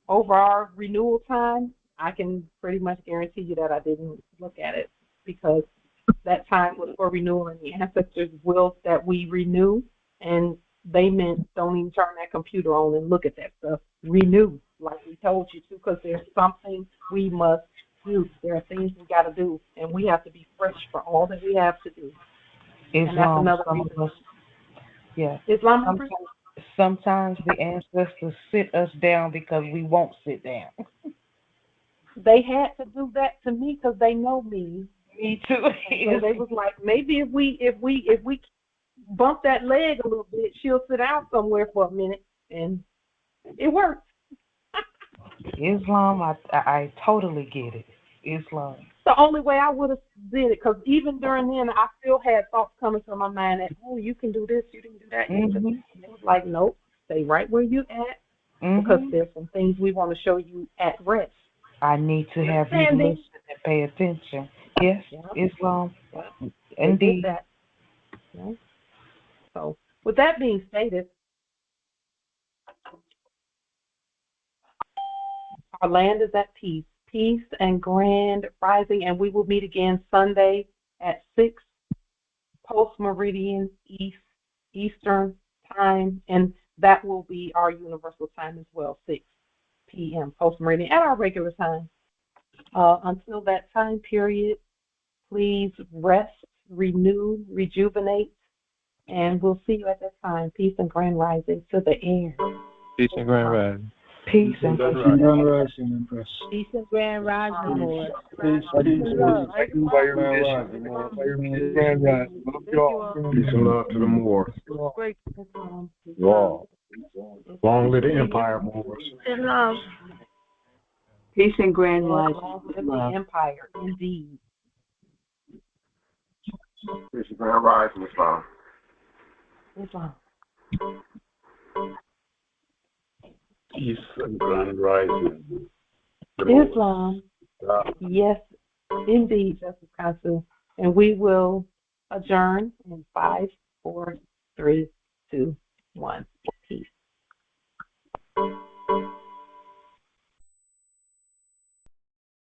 our renewal time, I can pretty much guarantee you that I didn't look at it because that time was for renewal and the ancestors will that we renew, and they meant don't even turn that computer on and look at that stuff. Renew, like we told you to, because there's something we must do. There are things we got to do, and we have to be fresh for all that we have to do. Islam, and that's another reason. Yeah. Islam. Sometimes the ancestors sit us down because we won't sit down. They had to do that to me because they know me. Me too. So they was like, maybe if we bump that leg a little bit, she'll sit down somewhere for a minute, and it works. Islam, I totally get it. Islam. The only way I would have did it, because even during then, I still had thoughts coming to my mind that, oh, you can do this, you can do that. Mm-hmm. It was like, nope, stay right where you at, because there's some things we want to show you at rest. I need to have you listen and pay attention. Yes, Islam. Indeed. That. Yeah. So, with that being stated, our land is at peace. Peace and grand rising, and we will meet again Sunday at 6 post-meridian Eastern time, and that will be our universal time as well, 6 p.m. post-meridian at our regular time. Until that time period, please rest, renew, rejuvenate, and we'll see you at that time. Peace and grand rising to the air. Peace and grand rising. Peace and grand rising, Empress. Peace and grand rising, Lord. Peace and love. Peace and love to the Moors. Long live the empire, Moors. Peace and grand rising. Long live the empire, indeed. Peace and grand rising, Islam. Islam. Peace and grand rising. Islam. Yes, indeed, Justice Council. And we will adjourn in 5, 4, 3,